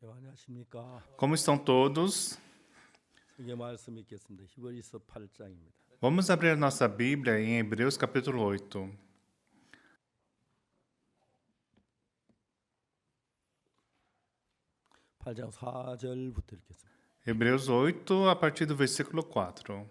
안녕하십니까. Como estão todos? 성경 말씀 읽겠습니다. 히브리서 8장입니다. Vamos abrir nossa Bíblia em Hebreus capítulo 8. 8장 4절부터 읽겠습니다. Hebreus 8, a partir do versículo 4.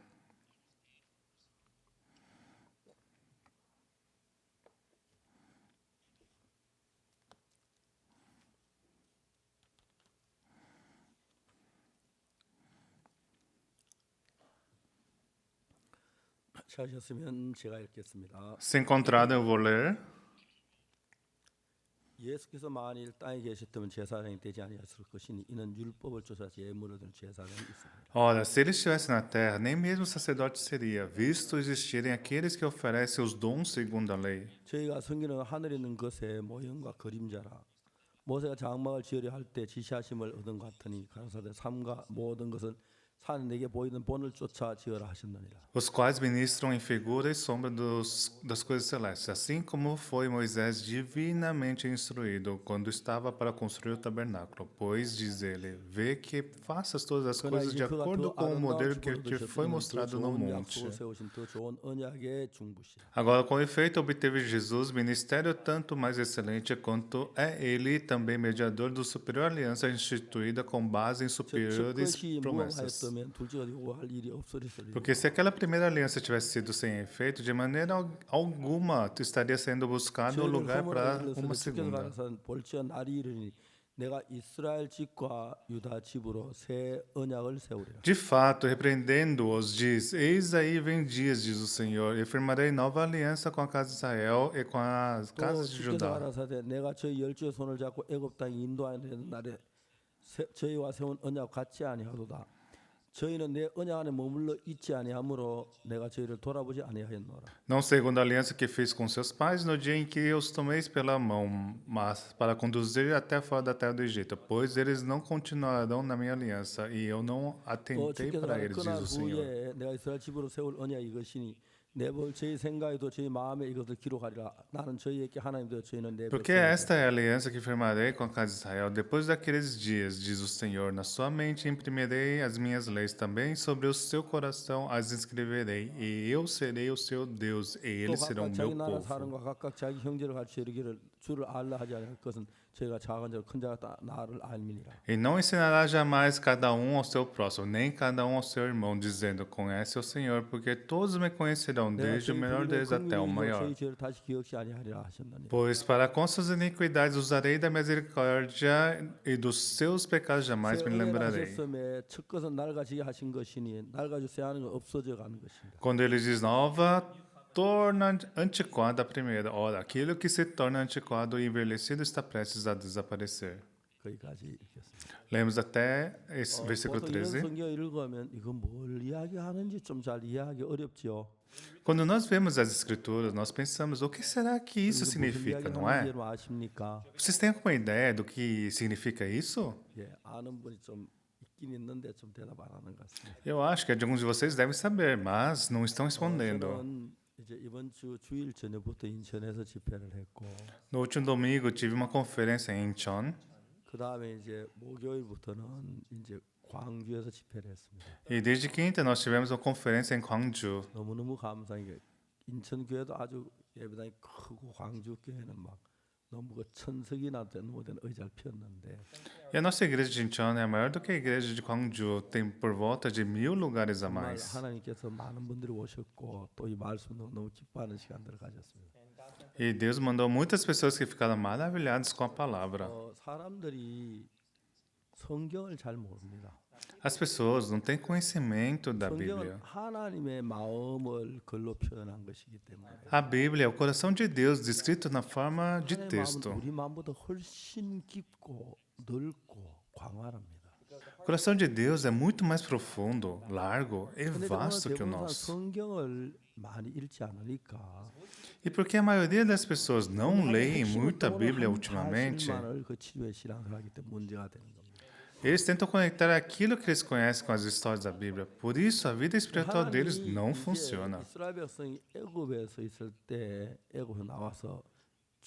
찾으셨으면 제가 읽겠습니다. Se encontrado, eu vou ler. 예수께서 만일 땅에 계셨다면 제사장이 되지 아니하였을 것이니 이는 율법을 쫓아 예물을 얻은 제사장이 있습니다. Ora, se ele estivesse na terra, nem mesmo sacerdote seria, visto existirem aqueles que oferecem os dons segundo a lei. 저희가 섬기는 하늘에 있는 것의 모형과 그림자라. 모세가 장막을 지으려 할 때 지시하심을 얻은 것 같으니 가라사대 삼가 모든 것은 산에 내게 보이는 본을 쫓아 지으라 하셨느니라. Os quais ministram em figura e sombra das coisas celestes, assim como foi Moisés divinamente instruído quando estava para construir o tabernáculo. Pois, diz ele, vê que faças todas as 그러나 coisas de 이제 그가 acordo 더 com o 아름다운 modelo que 축복을 te foi 얻으셨으니 더 mostrado no 좋은 monte. 약속을 세우신 더 좋은 언약의 중부시라. Agora, com efeito, obteve Jesus ministério tanto mais excelente quanto é ele também mediador do superior aliança instituída com base em superiores 첫것이 promessas. 무함하였다면 둘째가 요구할 일이 없으리라. Porque se aquela primeira aliança tivesse sido sem efeito, de maneira alguma tu estaria sendo buscado um lugar para uma 주께서 segunda. 가라사 볼지어 날이 이르니 내가 이스라엘 집과 유다 집으로 새 언약을 세우리라. De fato, repreendendo-os, diz: Eis aí vem dias, diz o Senhor, e firmarei nova aliança com a casa de Israel e com as 또 casas de 주께서 Judá. 가라사대 내가 저희 열주의 손을 잡고 애굽 땅에 인도하는 날에 저희와 세운 언약 같지 아니하도다. 저희는 내 언약 안에 머물러 있지 아니하므로 내가 저희를 돌아보지 아니하였노라. Não segundo a aliança que fiz com seus pais no dia em que os tomeis pela mão, mas para conduzir até fora da terra do Egito, pois eles não continuarão na minha aliança, e eu não 또 atentei 주께서 para eles, diz 그날 o Senhor. 후에 내가 이스라엘 집으로 세울 언약이 이것이니 내볼 저희 생각에도 저희 마음에 이것을 기록하리라. 나는 저희에게 하나님 되어 저희는 내 Porque esta é a aliança que firmarei com a casa de Israel depois daqueles dias, diz o Senhor. Na sua mente imprimirei as minhas leis, também sobre o seu coração as escreverei, e eu serei o seu Deus, e 또 eles serão 각각 o 자기 meu 나라 povo. 사람과 각각 자기 형제를 같이 이르기를 주를 알라 하지 않을 것은 저희가 작은 자로 큰 자가 나를 알미니라. E não ensinará jamais cada um ao seu próximo, nem cada um ao seu irmão, dizendo: Conhece o Senhor, porque todos me conhecerão, 내가 desde o 저희 menor 불의를 deles até o 긍휼히 여겨 maior. 저희 죄를 다시 기억시 아니하리라 하셨느니라. Pois para com suas iniquidades usarei da misericórdia, e dos seus pecados jamais 새 me 은혜를 lembrarei. 하셨음에 첫 것은 낡아지게 하신 것이니 낡아져 새하는 건 없어져 가는 것입니다. Quando ele diz nova, torna antiquada a primeira. Ora, aquilo que se torna antiquado e envelhecido está prestes a desaparecer. 거기까지 읽겠습니다. Lemos até esse versículo 보통 이런 13. 성경 읽으면 이거 뭘 이야기하는지 좀 잘 이해하기 어렵죠. Quando nós vemos as escrituras, nós pensamos, o que será que isso 무슨 significa, não 이야기하는지 é? 여러분 아십니까? Vocês têm alguma ideia do que significa isso? 예, 아는 분이 좀 있긴 있는데 좀 대답 안 하는 것 같습니다. Eu acho que alguns de vocês devem saber, mas não estão respondendo. 저는 이제 이번 주 주일 저녁부터 인천에서 집회를 했고 No último domingo tive uma conferência em Incheon 그 다음에 이제 목요일부터는 이제 광주에서 집회를 했습니다. e desde quinta nós tivemos uma conferência em Gwangju. 너무너무 감사한 게 인천 교회도 아주 예배당이 크고 광주 교회는 막 너무 그 천석이나 된 의자를 폈는데 E a nossa igreja de Incheon é maior do que a igreja de Gwangju, tem por volta de 1.000 lugares a 정말 mais. 하나님께서 많은 분들이 오셨고 또 이 말씀도 너무 기뻐하는 시간들을 가졌습니다. E Deus mandou muitas pessoas que ficaram maravilhadas com a palavra. 사람들이 성경을 잘 모릅니다. As pessoas não têm conhecimento da 성경은 Bíblia. 하나님의 마음을 글로 표현한 것이기 때문에 A Bíblia é o coração de Deus descrito na forma de 하나님의 texto. 마음은 우리 마음보다 훨씬 깊고 넓고 광활합니다. O coração de Deus é muito mais profundo, largo e 근데 vasto que o 대부분 nosso. 성경을 많이 읽지 않으니까 E porque a maioria das pessoas não leem muita Bíblia ultimamente, 사실만을 그 치유의 신앙하기 때문에 문제가 되는 겁니다. eles tentam conectar aquilo que eles conhecem com as histórias da Bíblia. Por isso, a vida espiritual deles não funciona. 이스라엘 백성이 애굽에서 있을 때 애굽에서 나와서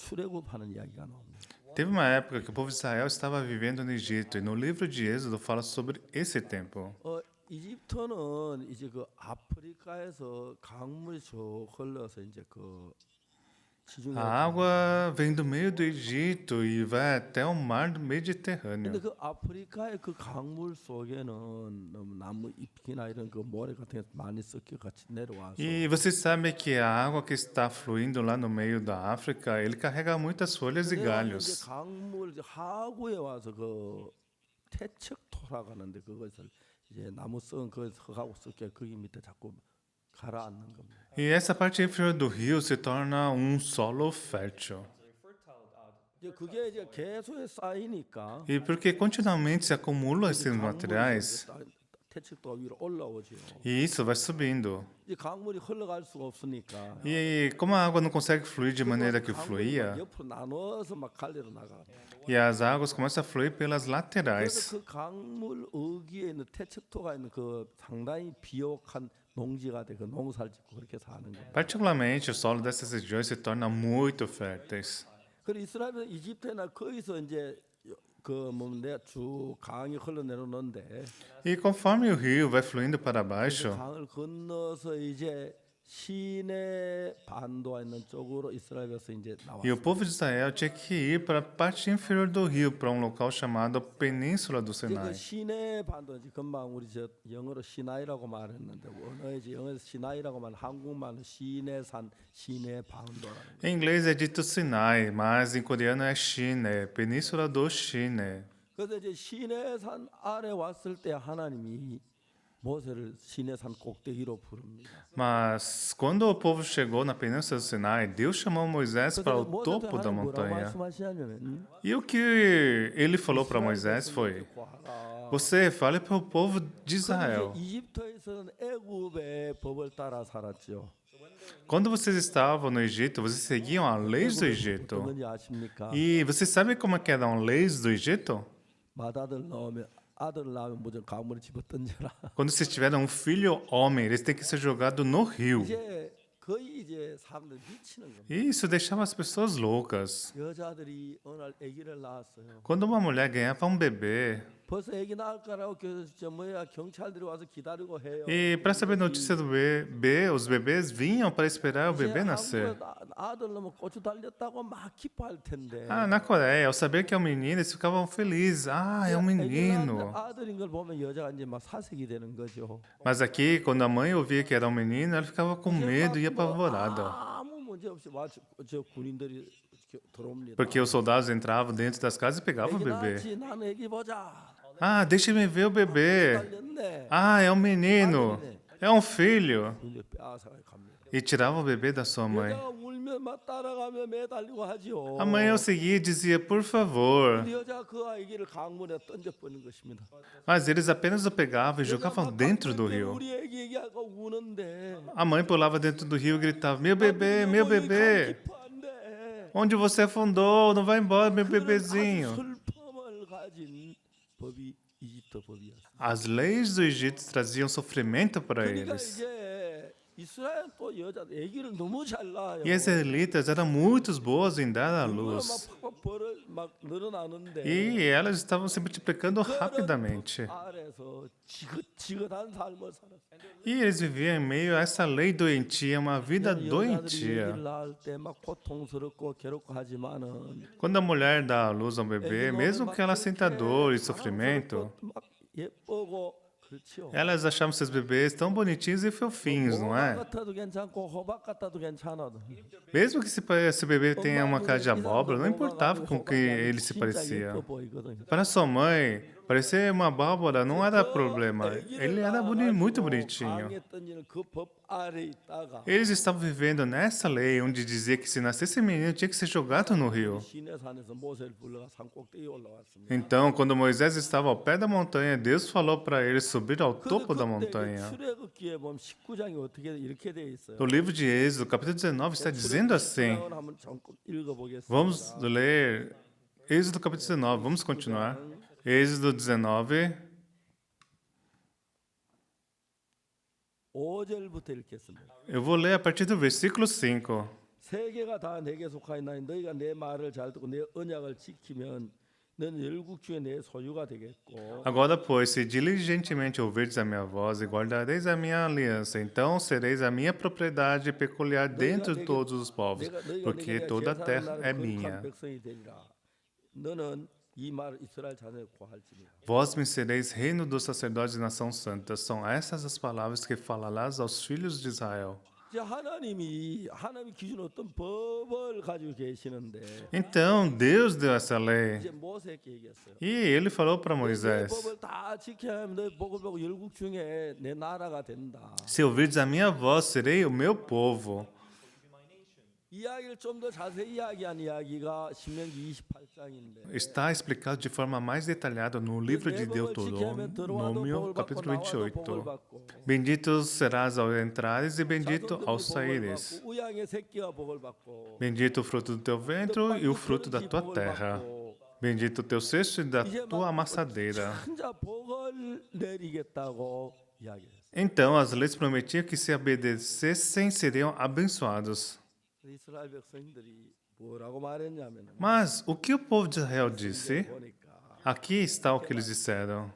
출애굽하는 이야기가 나옵니다. Teve uma época que o povo de Israel estava vivendo no Egito, e no livro de Êxodo fala sobre esse tempo. 이집트는 이제 그 아프리카에서 강물이 쭉 흘러서 이제 그 지중해. A água vem do meio do Egito e vai até o mar do 근데 Mediterrâneo. 그 아프리카의 그 강물 속에는 너무 나무 잎이나 이런 그 모래 같은 게 많이 섞여 같이 내려와서 E você sabe que a água que está fluindo lá no meio da África, ele carrega muitas folhas e 그래가지고 이제 galhos. 강물 이제 하구에 와서 그 태척토라고 하는데 그것을 이제 나무 썩은 그 흙하고 섞여 거기 밑에 자꾸 가라앉는 겁니다. E essa parte inferior do rio se torna um solo fértil. 이제 그게 이제 계속 쌓이니까 E porque continuamente se acumulam esses 강물이 materiais, 이제 태척토가 위로 올라오죠. e isso vai subindo. 이제 강물이 흘러갈 수가 없으니까 E como a água não consegue fluir de maneira que 강물이 fluía, 막 옆으로 나눠서 막 갈려 나가. e as águas começam a fluir pelas 그래서 laterais. 그 강물 어귀에 있는 태척토가 있는 그 상당히 비옥한 농지가 돼 그 농사를 짓고 그렇게 사는 거예요. Particularmente, o solo dessas regiões se torna muito férteis. 그리고 이스라엘 이집트나 거기서 이제 그 뭐내 쭉 강이 흘러내려오는데 E conforme o rio vai fluindo para baixo, 강을 건너서 이제 시내 반도에 있는 쪽으로 이스라엘에서 이제 e o 나왔어요. povo de Israel tinha que ir para a parte inferior do rio, para um local chamado Península do 이제 Sinai. 그 시내 반도 이제 금방 우리 저 영어로 시나이라고 말했는데 원어에 이제 영어에서 시나이라고 말 한국말은 시내산 시내 반도라는 거예요. Em inglês é dito Sinai, mas em coreano é Shine, Península do Shine. 그래서 이제 시내산 아래 왔을 때 하나님이 모세를 시내산 꼭대기로 부릅니다. Mas quando o povo chegou na Península do Sinai, Deus chamou Moisés para o 모세한테 topo da 하나님 뭐라고 montanha. 말씀하시냐면 E o que ele falou para Moisés foi: Você fale para o povo de Israel. 이집트에서는 애굽의 법을 따라 살았죠. Quando vocês estavam no Egito, vocês seguiam as leis do Egito. 어떤 건지 아십니까? E você sabe como é que eram leis do Egito? 맏아들 나오면 아들 낳으면 무조건 강물에 집어 던져라. Quando vocês tiveram um filho homem, eles têm que ser jogados no rio. 이제 거의 이제 사람들 미치는 겁니다. E isso deixava as pessoas loucas. 여자들이 어느 날 아기를 낳았어요. Quando uma mulher ganhava um bebê, 벌써 아기 낳을 거라고 경찰들이 와서 기다리고 해요. e para saber a notícia do bebê, os bebês vinham para esperar o bebê nascer. 아들 낳으면 고추 달렸다고 막 기뻐할 텐데. Ah, na Coreia, ao saber que é um menino, eles ficavam felizes. Ah, é um menino. 아들인 걸 보면 여자가 이제 막 사색이 되는 거죠. Mas aqui, quando a mãe ouvia que era um menino, ela ficava com medo e apavorada. 아무 문제 없이 저 군인들이 들어옵니다. Porque os soldados entravam dentro das casas e pegavam o 애기 bebê. 낳았지? 나는 애기 보자. Ah, deixa-me ver o bebê. 달렸네. Ah, é um menino. É um filho. 근데 빼앗아가 갑니다. E tirava o bebê da sua mãe. 여자가 울면 막 따라가며 매달리고 하지요. A mãe, ao seguir, dizia, por favor. 근데 여자가 그 아기를 강물에 던져버린 것입니다. Mas eles apenas o pegavam e jogavam dentro do rio. 우리 애기하고 우는데. A mãe pulava dentro do rio e gritava, meu bebê, meu bebê. 깊어한데. Onde você afundou? Não vai embora, meu 그런 아주 bebezinho. 슬픔을 가진 법이 이집트 법이었어요. As leis do Egito traziam sofrimento para 그러니까 eles. 이제 이스라엘 또 여자 아기를 너무 잘 낳아요. E as israelitas eram muito boas em dar à 얼마나 luz. 막 벌을 막 늘어나는데. E elas estavam se multiplicando rapidamente. 아래서 지긋지긋한 삶을 살았어요. E eles viviam em meio a essa lei doentia, uma vida 여자들이 doentia. 아기를 낳을 때 막 고통스럽고 괴롭고 하지만은 Quando a mulher dá à luz a um bebê, mesmo que ela sinta dor e sofrimento, 막 예쁘고 그렇죠. elas achavam seus bebês tão bonitinhos e fofinhos, não 호박 é? 같아도 괜찮고 호박 같아도 괜찮아도. Mesmo que esse bebê tenha uma cara de abóbora, não importava com que ele se parecia. Para sua mãe, parecer uma abóbora não era problema. Ele era muito bonitinho. Eles estavam vivendo nessa lei, onde dizia que se nascesse menino tinha que ser jogado no rio. Então, quando Moisés estava ao pé da montanha, Deus falou para ele subir ao topo da montanha. No livro de Êxodo, capítulo 19, está dizendo assim. Vamos ler Êxodo capítulo 19, vamos continuar. Êxodo 19, 5절부터 읽겠습니다. eu vou ler a partir do versículo 5. 세계가 다 내게 속하였나니 너희가 내 말을 잘 듣고 내 언약을 지키면 너는 열국 중에 내 소유가 되겠고 Agora, pois, se diligentemente ouvirdes a minha voz e guardareis a minha aliança, então sereis a minha propriedade peculiar dentro de todos os povos, 너희가 porque 내게 toda a 제사하는 terra é 나라의 minha. 거룩한 백성이 되리라. 너는 이 말 이스라엘 자녀에 고할지니라. Vós me sereis reino dos sacerdotes de nação santa. São essas as palavras que falarás aos filhos de Israel. 이제 하나님이 기준 어떤 법을 가지고 계시는데 Então, Deus deu essa lei. 이제 모세에게 얘기했어요. E ele falou para 내 Moisés: 법을 다 지켜야 하면 너희 복을 보고 열국 중에 내 나라가 된다. Se ouvirdes a minha voz, serei o meu povo. 이야기를 좀 더 자세히 이야기한 이야기가 신명기 28장인데 Está explicado de forma mais detalhada no livro de Deuteronômio, capítulo 28. Bendito serás ao entrares e bendito ao saíres. 우양의 새끼가 복을 받고 Bendito o fruto do teu ventre e o fruto da tua terra. Bendito o teu cesto e da tua amassadeira. 진짜 복을 내리겠다고 이야기했어요. Então as leis prometiam que se obedecessem seriam abençoados. 이스라엘 백성들이 뭐라고 말했냐면 Mas o que o povo de Israel disse? 보니까 Aqui está o que eles disseram.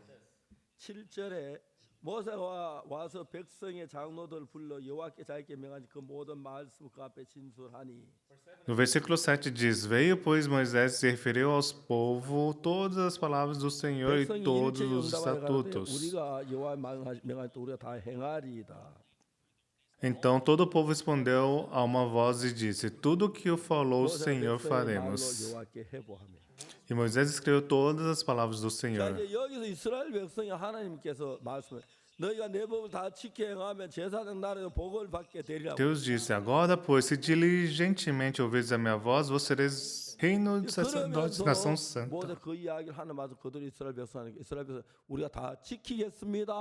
7절에 모세가 와서 백성의 장로들 불러 여호와께 자기께 명한 그 모든 말씀 그 앞에 진술하니 No versículo 7 diz: Veio, pois, Moisés e referiu aos povos todas as palavras do Senhor e 백성이 todos 일제히 os 응답하여 가로되 estatutos. 우리가 여호와의 명할 때 우리가 다 행하리이다. Então todo o povo respondeu a uma voz e disse: Tudo o que o falou o 모세가 Senhor 백성의 말로 faremos. 여호와께 해보하며. E Moisés escreveu todas as palavras do 자, Senhor. 이제 여기서 이스라엘 백성이 하나님께서 말씀해 너희가 내 법을 다 지켜 행하면 제사장 나라에서 복을 받게 되리라고. Deus disse: Agora, pois, se diligentemente ouvirdes a minha voz, vós sereis reino de sacerdotes, nação 모세 santa. 그 이야기를 하는 마서 그들이 이스라엘 백성에게 이스라엘 백성 우리가 다 지키겠습니다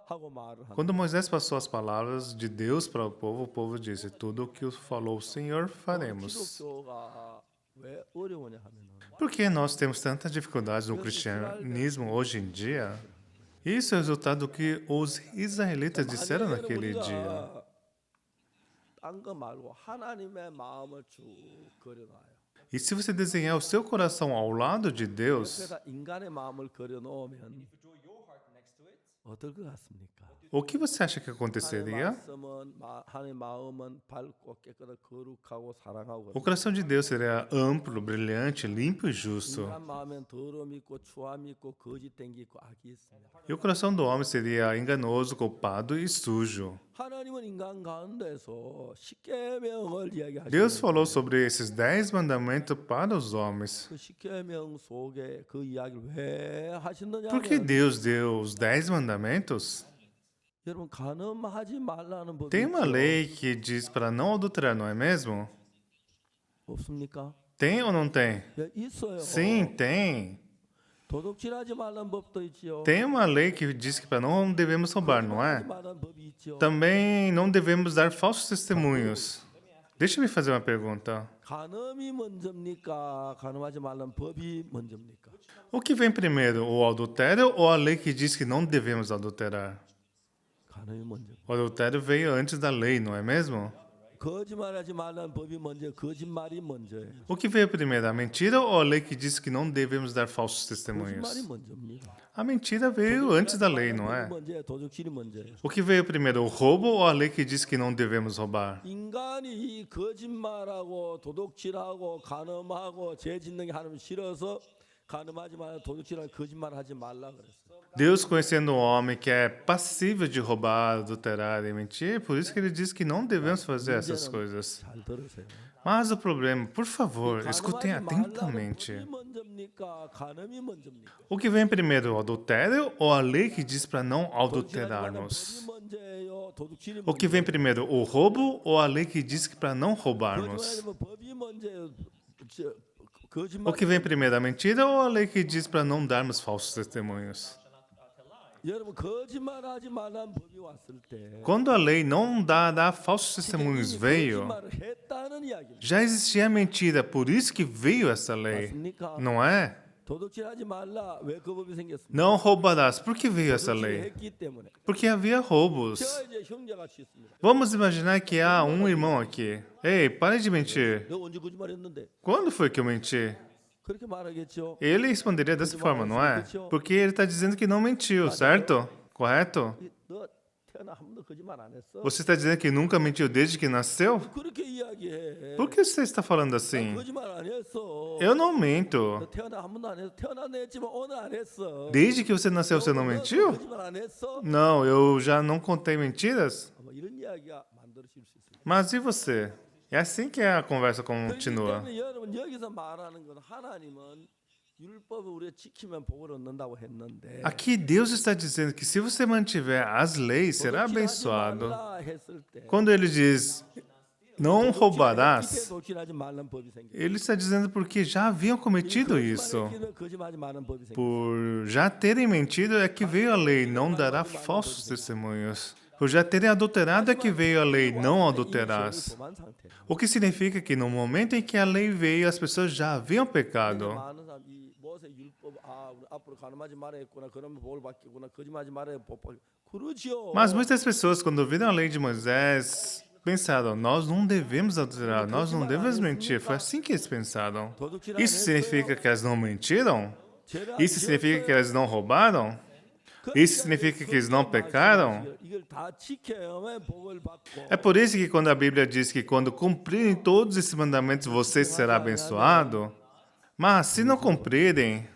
하고 말을 하는. Quando Moisés passou as palavras de Deus para o povo disse: Tudo o que falou o Senhor faremos. 기독교가 왜 어려우냐 하면은 Por que nós temos tantas dificuldades no cristianismo hoje em dia? Isso é o resultado do que os israelitas disseram naquele dia. 딴거 말고 하나님의 마음을 쭉 그려놔요. E se você desenhar o seu coração ao lado de Deus, 옆에다 인간의 마음을 그려놓으면 어떨 것 같습니까? o que você acha que aconteceria? 하나님의 마음은 밝고 깨끗하고 거룩하고 사랑하고 O coração de Deus seria amplo, brilhante, limpo e justo. 인간 마음엔 더러움이 있고 추함이 있고 거짓된 게 있고 악이 있습니다. E o coração do homem seria enganoso, culpado e sujo. 하나님은 인간 가운데서 십계명을 이야기하시는 Deus falou sobre esses 10 mandamentos para os homens. 그 십계명 속에 그 이야기를 왜 하시느냐 Por que 하면 Deus deu os 10 mandamentos? 여러분 간음하지 말라는 법이 Tem uma 있죠? lei que diz para não adulterar, não é mesmo? 없습니까? Tem ou não tem? 예, 있어요. Sim, tem. 도둑질하지 말라는 법도 있지요. Tem uma lei que diz que para não devemos roubar, não 하지 é? 말라는 법이 있죠. Também não devemos dar falsos testemunhos. Deixa eu me fazer uma pergunta. 간음이 먼저입니까? 간음하지 말라는 법이 먼저입니까? O que vem primeiro, o adultério ou a lei que diz que não devemos adulterar? 간음이 먼저. O adultério veio antes da lei, não é mesmo? 거짓말하지 말라는 법이 먼저, 거짓말이 먼저예요. O que veio primeiro, a mentira ou a lei que diz que não devemos dar falsos 거짓말이 testemunhos? 먼저입니다. A mentira veio antes da lei, não é? 먼저예요. 도둑질이 먼저예요. O que veio primeiro, o roubo ou a lei que diz que não devemos roubar? 인간이 이 거짓말하고 도둑질하고 간음하고 죄 짓는 게 하나님 싫어서 간음하지 말라 도둑질하고 거짓말하지 말라 그랬어요. Deus, conhecendo o homem que é passível de roubar, adulterar e mentir, por isso que ele diz que não devemos fazer essas coisas. 잘 들으세요. Mas o problema, por favor, escutem 간음하지 말라는 atentamente. 법이 먼저입니까? 간음이 먼저입니까? O que vem primeiro, o adultério ou a lei que diz para não 거짓말하지 말라는 adulterarmos? 법이 먼저예요. 도둑질이 O que vem primeiro, o roubo ou a lei que diz que para não roubarmos? 거짓말하면 법이 먼저예요. 거짓말. O que vem primeiro, a mentira ou a lei que diz para não darmos falsos testemunhos? 여러분 거짓말하지 말라는 법이 왔을 때 Quando a lei não dá falsos testemunhos veio, 거짓말을 했다는 이야기입니다. já existia a mentira, por isso que veio essa lei, 맞습니까? não é? 도둑질하지 말라. 왜 그 법이 생겼습니까? Não roubarás. Por que veio essa lei? 도둑질했기 때문에. Porque havia roubos. 저 이제 형제가 있습니다. Vamos imaginar que há um irmão aqui. Ei, pare de mentir. 너 언제 거짓말했는데? Quando foi que eu menti? 그렇게 말하겠죠. Ele responderia dessa forma, não é? Porque ele está dizendo que não mentiu, certo? Correto? 너 태어나 한 번도 거짓말 안 했어? Você está dizendo que nunca mentiu desde que nasceu? 그렇게 이야기해. Por que você está falando 난 assim? 거짓말 안 했어. Eu não 너 minto. 태어나 한 번도 안 했어. 태어나는 했지만 오늘 안 했어. Desde que você nasceu, você não 너 mentiu? 거짓말 안 했어? Não, eu já não contei mentiras. 아마 이런 이야기가 만들어질 수 있습니다. Mas e você? É assim que a conversa 그렇기 continua. 때문에 여러분 여기서 말하는 건 하나님은 율법을 우리가 지키면 복을 얻는다고 했는데 Aqui Deus está dizendo que se você mantiver as leis, será 도둑질하지 abençoado. 말라 했을 때 Quando ele diz, não roubarás, 도둑질하지 말라는 법이 생겨. ele está dizendo porque já haviam cometido isso. 거짓말하지 말라는 법이 생겨. Por já terem mentido é que veio a lei, não dará falsos testemunhos. Por já terem adulterado é que veio a lei, não adulterarás. 범한 상태. O que significa que no momento em que a lei veio, as pessoas já haviam pecado. 많은 사람 이 모세 율법 우리 앞으로 가늠하지 말아 했구나. 그러면 복을 받겠구나. 거짓말하지 말아 복 받. 그러지요. Mas muitas pessoas, quando viram a lei de Moisés, pensaram: nós não devemos adulterar, nós não devemos mentir. Foi assim que eles pensaram. 도둑질 안 Isso 했어요. significa que elas não mentiram? 죄를 안 Isso significa que 지었어요. elas não roubaram? Isso significa que eles não pecaram? 이걸 다 지켜야만 복을 받고. É por isso que quando a Bíblia diz que quando cumprirem todos esses mandamentos você será abençoado, mas se não cumprirem,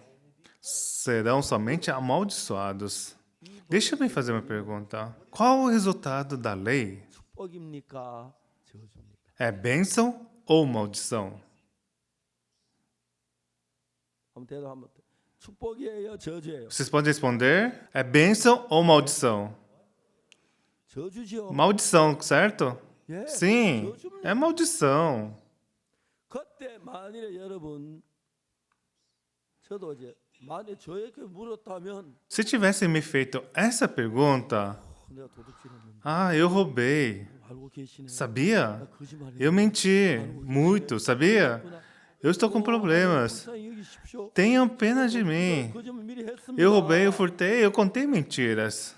serão somente amaldiçoados. Deixa eu fazer uma pergunta. Qual o resultado da lei? 축복입니까? 저주입니까? É bênção ou maldição? 한번 대답 한번. 축복이에요, 저주예요. Vocês podem responder: é bênção ou maldição? 저주죠. Maldição, certo? 예. Sim, é maldição. 그때 만일에 여러분 저도 이제 만약 저에게 물었다면 Se tivessem me feito essa pergunta, 내가 도둑질했는데 eu roubei. 알고 계시네. Sabia? 나 거짓말했네. Eu menti muito, sabia? Eu estou com problemas. 불쌍히 여기십시오. Tenham pena de mim. 거짓말 미리 했습니다. Eu roubei, eu furtei, eu contei mentiras.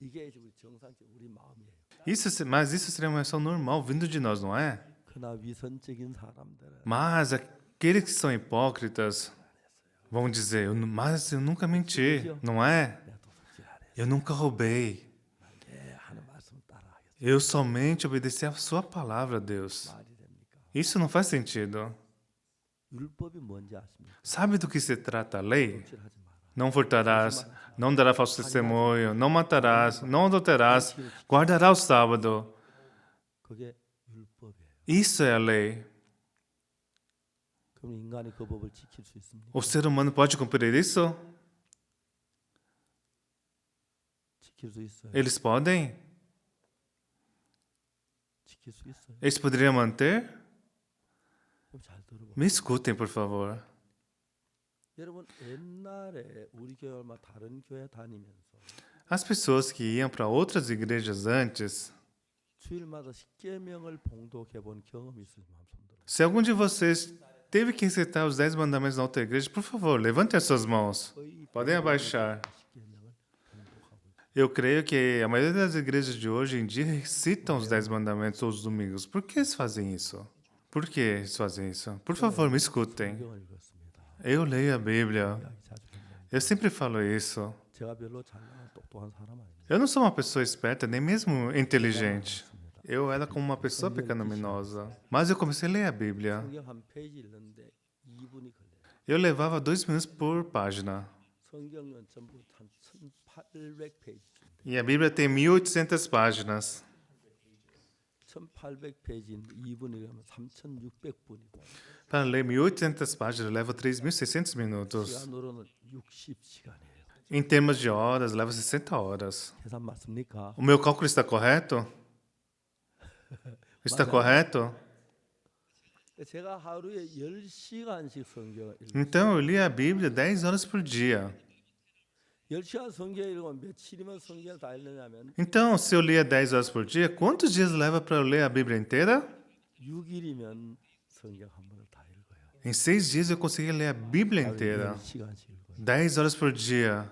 이게 우리 정상적 우리 마음이에요. Mas isso seria uma reação normal vindo de nós, não é? 그러나 위선적인 사람들은 Mas aqueles que são hipócritas vão dizer: mas eu nunca menti, não é? 내가 도둑질 안 했어. Eu nunca roubei. 하는 말씀 따라하겠어. Eu somente obedeci a sua palavra, Deus. 말이 됩니까? Isso não faz sentido. 율법이 뭔지 아십니까? Sabe do que se trata a lei? 도둑질하지 마라. Não furtarás, não dará falso testemunho, não matarás, não adulterarás, guardará o sábado. 그게 율법이에요. Isso é a lei. 그럼 인간이 그 법을 지킬 수 있습니까? O ser humano pode cumprir isso? 지킬 수 있어요. Eles podem? 지킬 수 있어요. Eles poderiam manter? 그럼 잘 들어봐. Me escutem, por favor. 여러분 옛날에 우리 교회 얼마 다른 교회 다니면서 As pessoas que iam para outras igrejas antes, 주일마다 십계명을 봉독해 본 경험이 있으면 한번 손 들어. se algum de vocês teve que recitar os 10 mandamentos na outra igreja, por favor, levante as suas mãos. 거의 Podem abaixar. 십계명을 봉독하고 있어요. Eu creio que a maioria das igrejas de hoje em dia recitam os 10 mandamentos todos os domingos. Por que eles fazem isso? Por que eles fazem isso? Por favor, me escutem. 성경을 읽었습니다. Eu leio a Bíblia. 이야기 자주 했는데 Eu sempre falo isso. 제가 별로 잘나는 똑똑한 사람 아닙니다. Eu não sou uma pessoa esperta, nem mesmo inteligente. Eu era como uma pessoa pecaminosa. Mas eu comecei a ler a Bíblia. 성경 한 페이지 읽는데 2분이 걸려요. Eu levava 2 minutos por página. 성경은 전부 한 1,800페이지. E a Bíblia tem 1.800 páginas. 1,800페이지인데 2분이면 3,600분이고 Para ler 1.800 páginas leva 3.600 minutos. 시간으로는 60시간이에요. Em termos de horas, leva 60 horas. 계산 맞습니까? O meu cálculo está correto? Está correto? 제가 하루에 10시간씩 성경을 읽어요. Então eu li a Bíblia 10 horas por dia. 10시간 성경 읽으면 며칠이면 성경을 다 읽느냐면 Então, se eu lia 10 horas por dia, quantos dias leva para eu ler a Bíblia inteira? 6일이면 성경 한 번을 다 읽어요. Em 6 dias eu consegui ler a Bíblia 하루에 inteira. 10시간씩 읽어요. 10 horas por dia.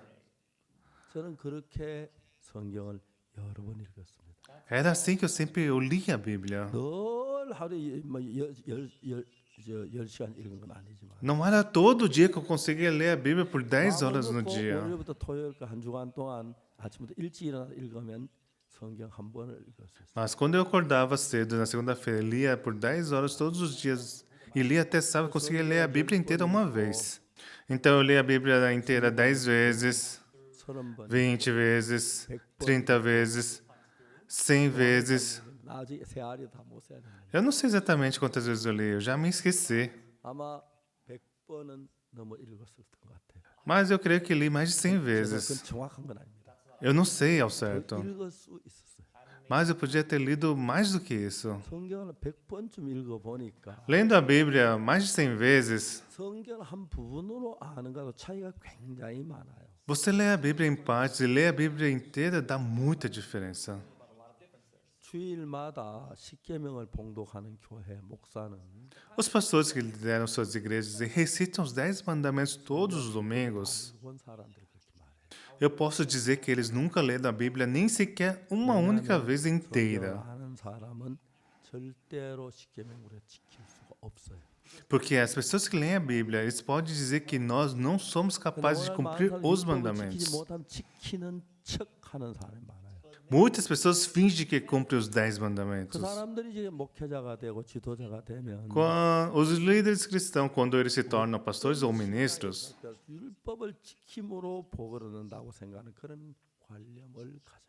저는 그렇게 성경을 여러 번 읽었습니다. Era assim que eu sempre lia a Bíblia. 늘 하루에 뭐 10시간 읽은 건 아니지만 Não era todo dia que eu conseguia ler a Bíblia por 10 horas no 꼭 dia. 월요일부터 토요일까지 한 주간 동안 아침부터 일찍 일어나 읽으면 성경 한 번을 읽을 수 있어요. Mas quando eu acordava cedo na segunda-feira, lia por 10 horas todos os dias e lia até sábado, eu conseguia ler a Bíblia inteira uma vez. Então eu li a Bíblia inteira 10 vezes, 30번, 20 vezes, 30 vezes, 100 vezes. 나중에 세알이 다 못 세야 됩니다. Eu não sei exatamente quantas vezes eu li, eu já me esqueci. 아마 100번은 넘어 읽었을 것 같아요. Mas eu creio que li mais de 100 그건 vezes. 정확한 건 아닙니다. Eu não sei ao 더 certo. 읽을 수 있었어요. Mas eu podia ter lido mais do que isso. 성경을 100번쯤 읽어 보니까 Lendo a Bíblia mais de 100 vezes, 성경 한 부분으로 아는 것도 차이가 굉장히 많아요. você lê a Bíblia em partes e lê a Bíblia inteira dá muita diferença. 주일마다 십계명을 봉독하는 교회 목사는 Os pastores que lideram suas igrejas e recitam os 10 mandamentos todos os domingos, 일본 사람들이 그렇게 말해요. eu posso dizer que eles nunca leram a Bíblia nem sequer uma única vez 성경을 inteira. 아는 사람은 절대로 십계명으로 지킬 수가 없어요. Porque as pessoas que leem a Bíblia, eles podem dizer que nós não somos capazes de cumprir os 지키지 mandamentos. 못하면 지키는 척하는 사람이 많아요. Muitas pessoas fingem que cumprem os 10 그 mandamentos. 사람들이 이제 목회자가 되고 지도자가 되면 Os líderes cristãos, quando eles se tornam pastores ou ministros, 율법을 지킴으로 복을 얻는다고 생각하는 그런 관념을 가져요.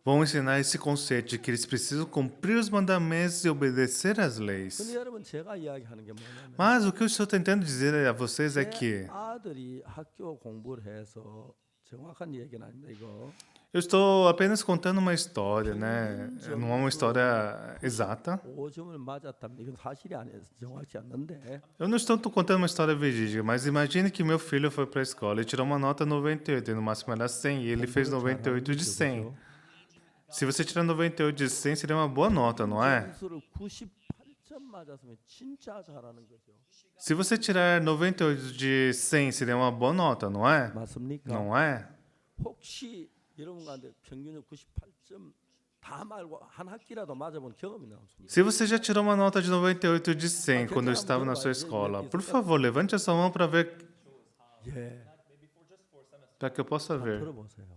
vão ensinar esse conceito de que eles precisam cumprir os mandamentos e obedecer às leis. 근데 여러분 제가 이야기하는 게 뭐냐면 Mas o que eu estou tentando dizer a vocês é 제 que 아들이 학교 공부를 해서 정확한 얘기는 아닙니다. 이거 eu estou apenas contando uma história, né? Não é uma história exata. 5점을 맞았답니다. 이건 사실이 아니에요. 정확치 않는데 Eu não estou contando uma história verídica, mas imagine que meu filho foi para a escola e tirou uma nota 98, e no máximo era 100, e ele fez 98 de 100. Se você tirar 98 de 100, seria uma boa nota, não é? 점수를 98점 맞았으면 진짜 잘하는 거죠. Se você tirar 98 de 100, seria uma boa nota, não é? 맞습니까? Não é? 혹시 여러분 가운데 평균 98점 다 말고 한 학기라도 맞아본 경험이 없습니다. Se você já tirou uma nota de 98 de 100 quando eu estava na sua escola, por favor, levante a sua mão para ver, 예, para que eu possa ver. 들어보세요.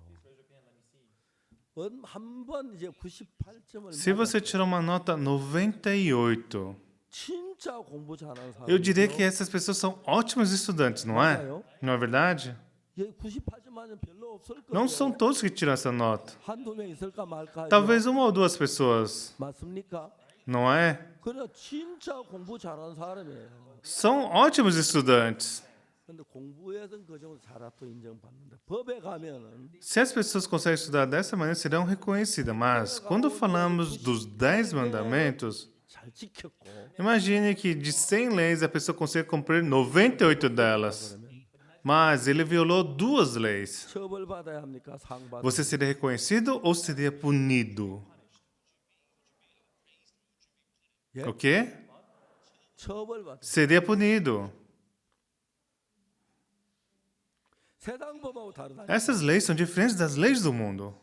한번 이제 98점을 Se você tirou uma nota 98, 진짜 공부 잘하는 사람. eu diria que essas pessoas são ótimos estudantes, não é? Não é verdade? 예, 98점 맞으면 별로 없을 거예요. Não são todos que tiram essa nota. 한두 명 있을까 말까. Talvez uma ou duas pessoas, 맞습니까? não é? 그러나 진짜 공부 잘하는 사람이에요. São ótimos estudantes. 근데 공부에서는 그 정도 잘했다고 인정받는데 법에 가면은 Se as pessoas conseguem estudar dessa maneira, serão reconhecidas. Mas quando falamos dos 10 mandamentos, 잘 지켰고 imagine que de 100 leis a pessoa consegue cumprir 98 delas. Mas ele violou 2 leis. 처벌받아야 합니까? 상 받아야 Você seria reconhecido ou seria punido? 예? O quê? 처벌받아. Seria punido. 세상 법하고 다르다. Essas leis são diferentes das leis do mundo.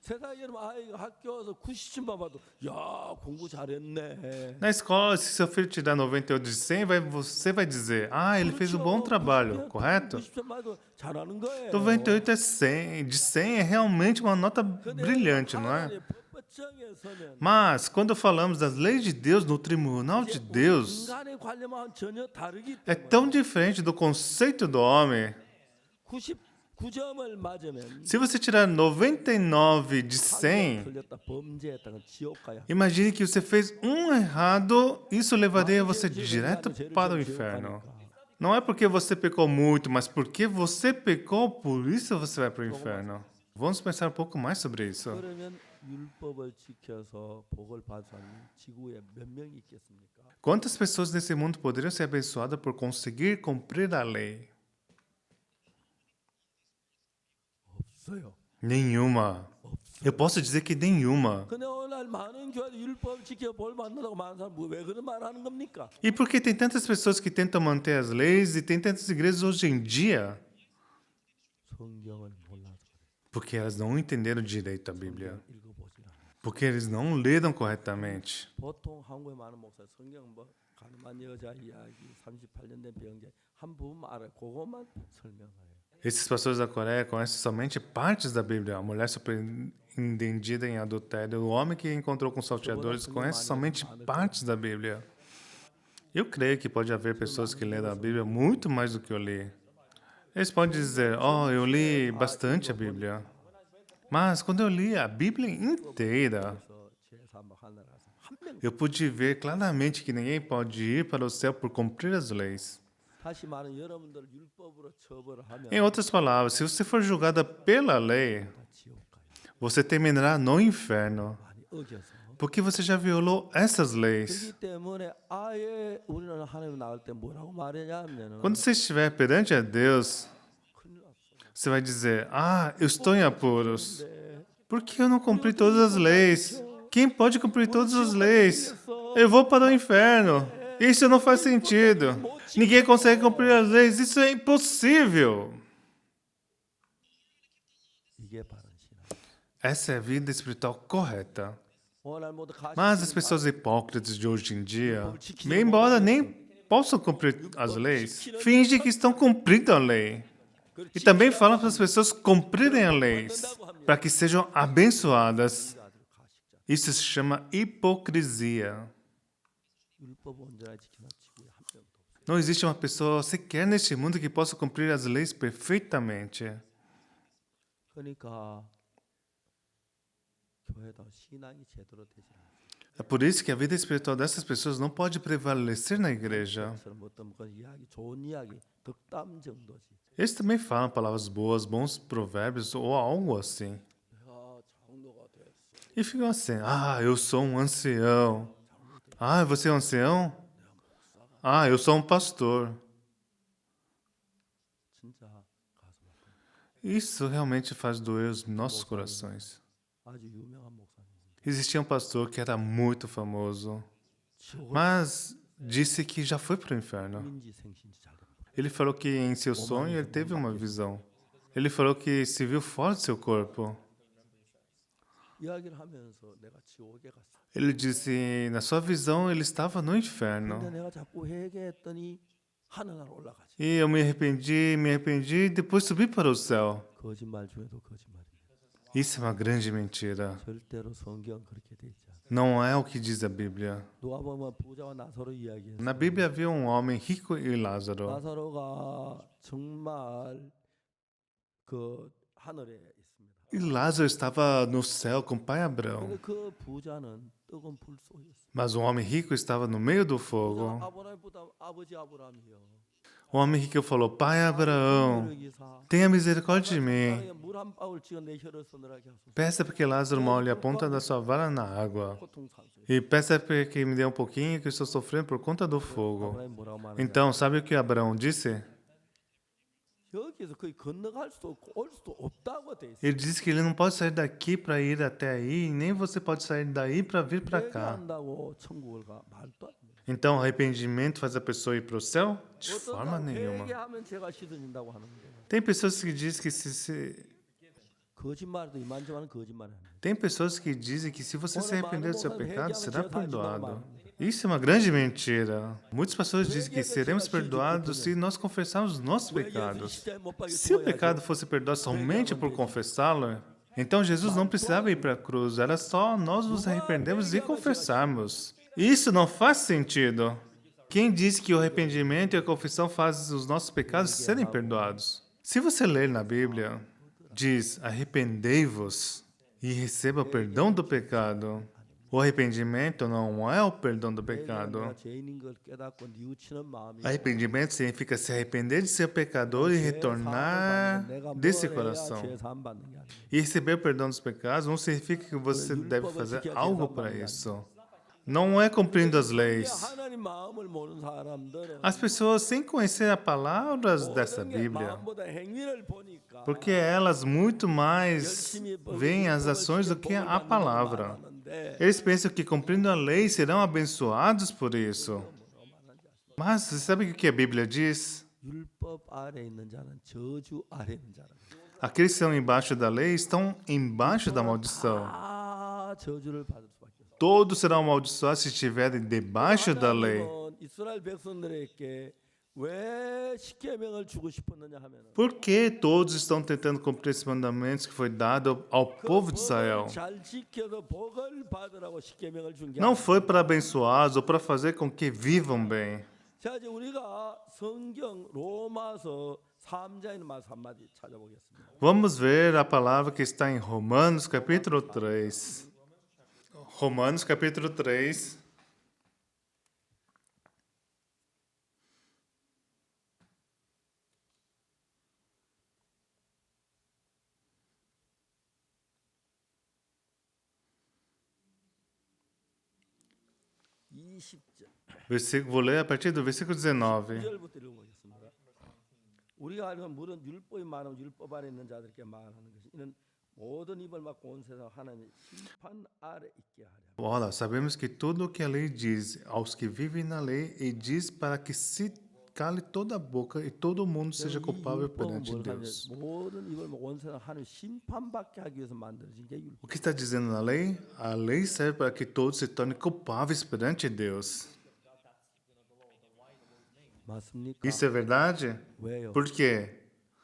세상 여러분 아이가 학교 와서 90점만 봐도 야 공부 잘했네. Na escola, se seu filho te dá 98 de 100, você vai dizer, ah, ele fez um bom trabalho, correto? 90점 봐도 잘하는 거예요. 98 é 100, de 100 é realmente uma nota brilhante, não é? 하나님의 법정에 서면 Mas, quando falamos das leis de Deus no tribunal de Deus, 인간의 관념하고는 전혀 다르기 é 때문에 tão diferente do conceito do homem. 99점을 맞으면 Se você tirar 99 de 100, 틀렸다 범죄했다가 지옥 가야. imagine que você fez um errado, isso levaria você direto para o inferno. Não é porque você pecou muito, mas porque você pecou, por isso você vai para o inferno. Vamos pensar um pouco mais sobre isso. 그러면 율법을 지켜서 복을 받은 지구에 몇 명이 있겠습니까? Quantas pessoas nesse mundo poderiam ser abençoadas por conseguir cumprir a lei? 없어요. Nenhuma. Eu posso dizer que nenhuma. 근데 오늘날 많은 교회도 율법 지켜 볼 받는다고 많은 사람 왜 그런 말 하는 겁니까? E por que tem tantas pessoas que tentam manter as leis e tem tantas igrejas hoje em dia? 성경을 몰라서 Porque elas não entenderam direito a Bíblia. 읽어보지 않아. Porque eles não leram corretamente. 보통 한국의 많은 목사 성경 뭐 가늠한 여자 이야기 38년 된 병제 한 부분 알아요. 그것만 설명해요. Esses pastores da Coreia conhecem somente partes da Bíblia. A mulher surpreendida em adultério, o homem que encontrou com salteadores, conhece somente partes da Bíblia. Eu creio que pode haver pessoas que leram a Bíblia muito mais do que eu li. Eles podem dizer, eu li bastante a Bíblia. Mas quando eu li a Bíblia inteira, 그래서 제사 막 하늘에 가서 한 명. eu pude ver claramente que ninguém pode ir para o céu por cumprir as leis. 다시 말하면 여러분들 율법으로 처벌을 하면 Em outras palavras, se você for julgada pela lei, 다 지옥 가요. você terminará no inferno. 많이 어겨서. Porque você já violou essas leis. 그렇기 때문에 아예 우리는 하나님 나올 때 뭐라고 말하냐면은 Quando você estiver perante a Deus, 큰일 났어. você vai dizer, eu estou em apuros. Por que eu não cumpri todas as leis? Quem pode cumprir todas as leis? Eu vou para o inferno. Isso não faz sentido. Ninguém consegue cumprir as leis. Isso é impossível. 이게 바른 신앙. Essa é a vida espiritual correta. 오늘 모두 Mas as pessoas hipócritas de hoje em dia, embora nem possam cumprir as leis, fingem que estão cumprindo a lei. E também falam para as pessoas cumprirem as leis, para que sejam abençoadas. Isso se chama hipocrisia. 율법 온전하게 지키는 지구에 한 명도 없어. Não existe uma pessoa sequer neste mundo que possa cumprir as leis perfeitamente. 그러니까 교회도 신앙이 제대로 되지 않아. É por isso que a vida espiritual dessas pessoas não pode prevalecer na igreja. 그런 어떤 그 이야기, 좋은 이야기, 덕담 정도지. Eles também falam palavras boas, bons provérbios ou algo assim. 내가 장로가 됐어. E ficam assim, eu sou um ancião. Você é um ancião? Eu sou um pastor. 진짜 가슴 아파. Isso realmente faz doer os nossos corações. 아주 유명한 목사님. Existia um pastor que era muito famoso, 지옥을 mas disse que já foi para o inferno. 민지 생신지 잘 됩니다. Ele falou que em seu sonho ele teve uma visão. Ele falou que se viu fora do seu corpo. 이야기를 하면서 내가 지옥에 갔어. Ele disse, na sua visão, ele estava no 근데 inferno. 내가 자꾸 회개했더니 하늘나라 올라가지. E eu me arrependi, e depois subi para o céu. 거짓말 중에도 거짓말이야. Isso é uma grande mentira. 절대로 성경 그렇게 돼 있지 않아. Não é o que diz a Bíblia. 누가 보면 부자와 나사로 이야기했어. Na Bíblia havia um homem rico e Lázaro. 나사로가 정말 그 하늘에 있습니다. E Lázaro estava no céu com o pai Abraão. 근데 그 부자는 뜨거운 불 속이었어. Mas o homem rico estava no meio do fogo. 아브라함보다 아버지 아브라함이요. O homem rico falou, pai Abraão, 기사. tenha misericórdia de mim. 물한 방울 찍어 내 혀를 서늘하게 하소서. Peça para que Lázaro molhe a ponta da sua vara na água. 고통 산소. E peça para que me dê um pouquinho que eu estou sofrendo por conta do fogo. 아브라함이 뭐라고 말하냐? Então, sabe o que Abraão disse? 여기서 거의 건너갈 수도 없고 올 수도 없다고 돼 있어. Ele disse que ele não pode sair daqui para ir até aí, e nem você pode sair daí para vir para cá. 회개한다고 천국을 가 말도 안 돼. Então, arrependimento faz a pessoa ir para o céu? De forma 어떤 nenhuma. 회개하면 죄가 씻어진다고 하는데 Tem pessoas que dizem que 거짓말도 이만저만 거짓말을 하는. Tem pessoas que dizem que se você se arrepender do seu pecado, será perdoado. Isso é uma grande mentira. Muitos pastores dizem que seremos perdoados se nós confessarmos os nossos pecados. Se o pecado fosse perdoado somente por confessá-lo, então Jesus não precisava ir para a cruz, era só nós nos arrependermos e confessarmos. Isso não faz sentido. Quem diz que o arrependimento e a confissão fazem os nossos pecados serem perdoados? Se você ler na Bíblia, diz, arrependei-vos e receba o perdão do pecado. O arrependimento não é o perdão do pecado. 내가 죄인인 걸 깨닫고 뉘우치는 마음이 Arrependimento significa se arrepender de ser pecador e retornar desse coração. 죄 사함 받는 게 아니야. E receber o perdão dos pecados não significa que você deve fazer algo para isso. não é cumprindo as 이게 leis. 하나님 마음을 모르는 사람들은 As pessoas, sem conhecer as palavras dessa 모든 게 Bíblia, 마음보다 행위를 보니까 porque elas muito mais 열심히 veem as ações do que a palavra. 말하는데 Eles pensam que cumprindo a lei serão abençoados por isso. Mas você sabe o que a Bíblia diz? 율법 아래 있는 자는 저주 아래 있는 자라. Aqueles que estão embaixo da lei estão embaixo da maldição. 다 저주를 받을 수밖에 없어. Todos serão amaldiçoados se estiverem debaixo da lei. 하나님은 이스라엘 백성들에게 왜 십계명을 주고 싶었느냐 하면은 Por que todos estão tentando cumprir esses mandamentos que foi dado ao povo de Israel? 잘 지켜서 복을 받으라고 십계명을 준 게 Não 아니야. foi para abençoá-los ou para fazer com que vivam bem. 자, 이제 우리가 성경 로마서 3장에 있는 말씀 한마디 찾아보겠습니다. Vamos ver a palavra que está em Romanos capítulo 3. Romanos capítulo 3. Vou ler a partir do versículo 19. 9절부터 읽어보겠습니다. 우리가 알면 물은 율법이 말하면 율법 아래 있는 자들에게 말하는 것이 이는 모든 입을 막고 온 세상 하나님의 심판 아래 있게 하려. Ora, sabemos que tudo o que a lei diz aos que vivem na lei, e diz para que se cale toda a boca e todo mundo seja culpável perante Deus. 모든 입을 막고 온 세상 하나님 심판받게 하기 위해서 만들어진 게 율법. O que está dizendo na lei? A lei serve para que todos se tornem culpáveis perante Deus. 맞습니까? Isso é verdade? 왜요? Por quê?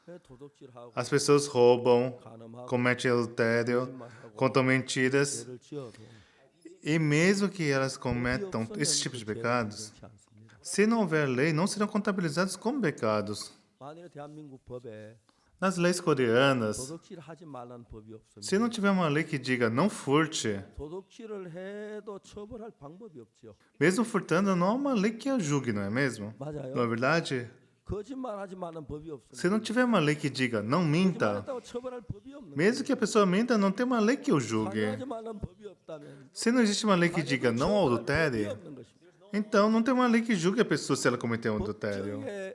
왜 도둑질하고 As pessoas roubam, 간음하고 cometem adultério, contam mentiras, 죄를 지어도 e mesmo que elas cometam esse tipo de pecados, se não houver lei, não serão contabilizados como pecados. 만일에 대한민국 법에 Nas leis coreanas, 도둑질하지 말라는 법이 se 없으면 não tiver uma lei que diga não furte, 도둑질을 해도 처벌할 방법이 없죠. mesmo furtando, não há uma lei que a julgue, não é mesmo? 맞아요. Não é verdade? 거짓말하지 말라는 법이 없으면 Se não tiver uma lei que diga não minta, 거짓말했다고 처벌할 법이 없는 mesmo que a pessoa minta, não tem uma lei que o julgue. 강요하지 말라는 법이 없다면 Se não existe uma lei que diga não ao 처벌할 법이 adultério, 없는 것입니다. então não tem uma lei que julgue a pessoa se ela cometeu um adultério. 법정의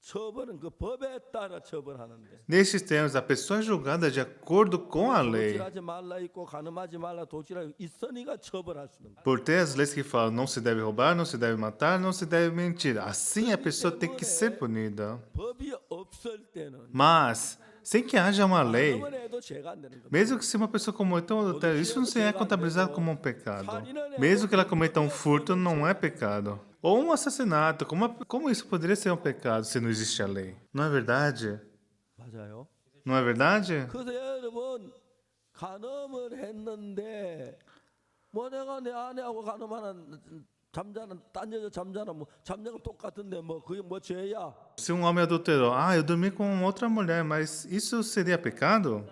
처벌은 그 법에 따라 처벌하는데 Nesses termos, a pessoa é julgada de acordo com a lei. 도둑질하지 말라 있고 간음하지 말라 도둑질하고 있으니까 처벌할 수 있는 거예요. Por ter as leis que falam não se deve roubar, não se deve matar, não se deve mentir. Assim a pessoa tem que ser punida. 법이 없을 때는 Mas, sem que haja uma lei, 간음을 해도 죄가 안 되는 겁니다. mesmo que se uma pessoa cometeu um adultério, isso não será contabilizado como um pecado. Mesmo que ela cometa um furto, não é pecado. Ou um assassinato, como isso poderia ser um pecado se não existe a lei? Não é verdade? 맞아요. Não é verdade? 그래서 여러분 간음을 했는데 뭐 내가 내 아내하고 간음하는 잠자는 딴 여자 잠자는 뭐 잠자는 똑같은데 뭐 그게 뭐 죄야? Se um homem adulterou, eu dormi com outra mulher, mas isso seria pecado?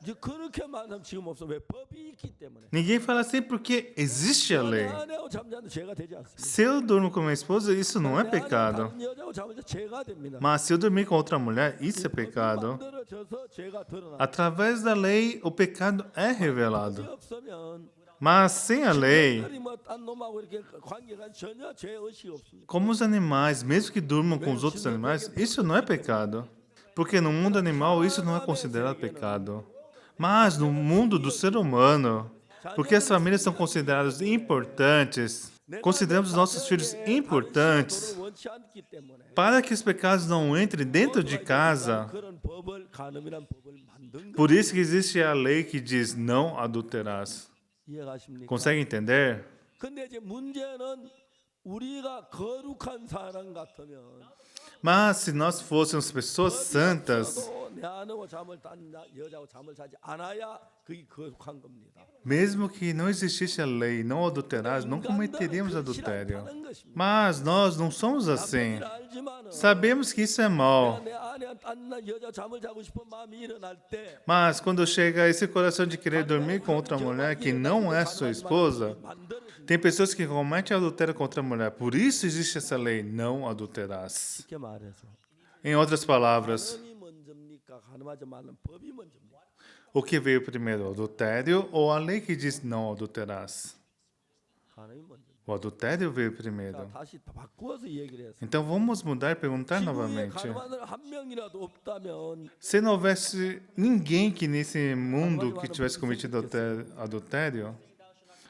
이제 그렇게 말하면 지금 없어. 왜 법이 있기 때문에. Ninguém fala assim porque existe a 내 lei. 아내하고 잠자는 죄가 되지 않습니다. Se eu durmo com minha esposa, isso não é 내 아내하고 pecado. 다른 여자하고 잠자는 죄가 됩니다. Mas se eu dormir com outra mulher, isso é pecado. 만들어져서 죄가 드러나. Através da lei, o pecado é 법이 revelado. 없으면 Mas sem a lei, 특별히 뭐딴 놈하고 이렇게 관계가 전혀 죄 의식이 없습니다. como os animais, mesmo que durmam com os outros animais, isso não é pecado. Porque no mundo animal, isso não é considerado pecado. Mas no mundo do ser humano, porque as famílias são consideradas importantes, consideramos os nossos filhos importantes, 그걸 원치 않기 때문에 para que os pecados não entrem dentro de casa. 그런 법을 간음이란 법을 만든 거 Por isso que existe a lei que diz não adulterarás. 이해가십니까? Consegue entender? 근데 이제 문제는 우리가 거룩한 사람 같으면 Mas se nós fôssemos pessoas santas, 저도 내 아내하고 잠을 딴 여자하고 잠을 자지 않아야 그게 거룩한 겁니다. mesmo que não existisse a lei não adulterarás, não cometeríamos 인간들은 adultério. 그렇지 않다는 것입니다. Mas nós não somos assim. 남편이라 알지만은 Sabemos que isso é mal. 내 아내와 딴 여자 잠을 자고 싶은 마음이 일어날 때 Mas quando chega esse coração de querer dormir com outra mulher que não é sua esposa, tem pessoas que cometem adultério com outra mulher. Por isso existe essa lei, não adulterarás. 쉽게 말해서 Em outras palavras, 간음이 먼저입니까? 간음하지 말라는 법이 먼저입니까? o que veio primeiro, o adultério ou a lei que diz não adulterarás? 간음이 먼저. O adultério veio 자, primeiro. 다시 바꾸어서 얘기를 했어요. Então vamos mudar e perguntar 지구에 novamente. 가늠한 사람 한 명이라도 없다면 Se não houvesse ninguém que nesse mundo que tivesse cometido adultério,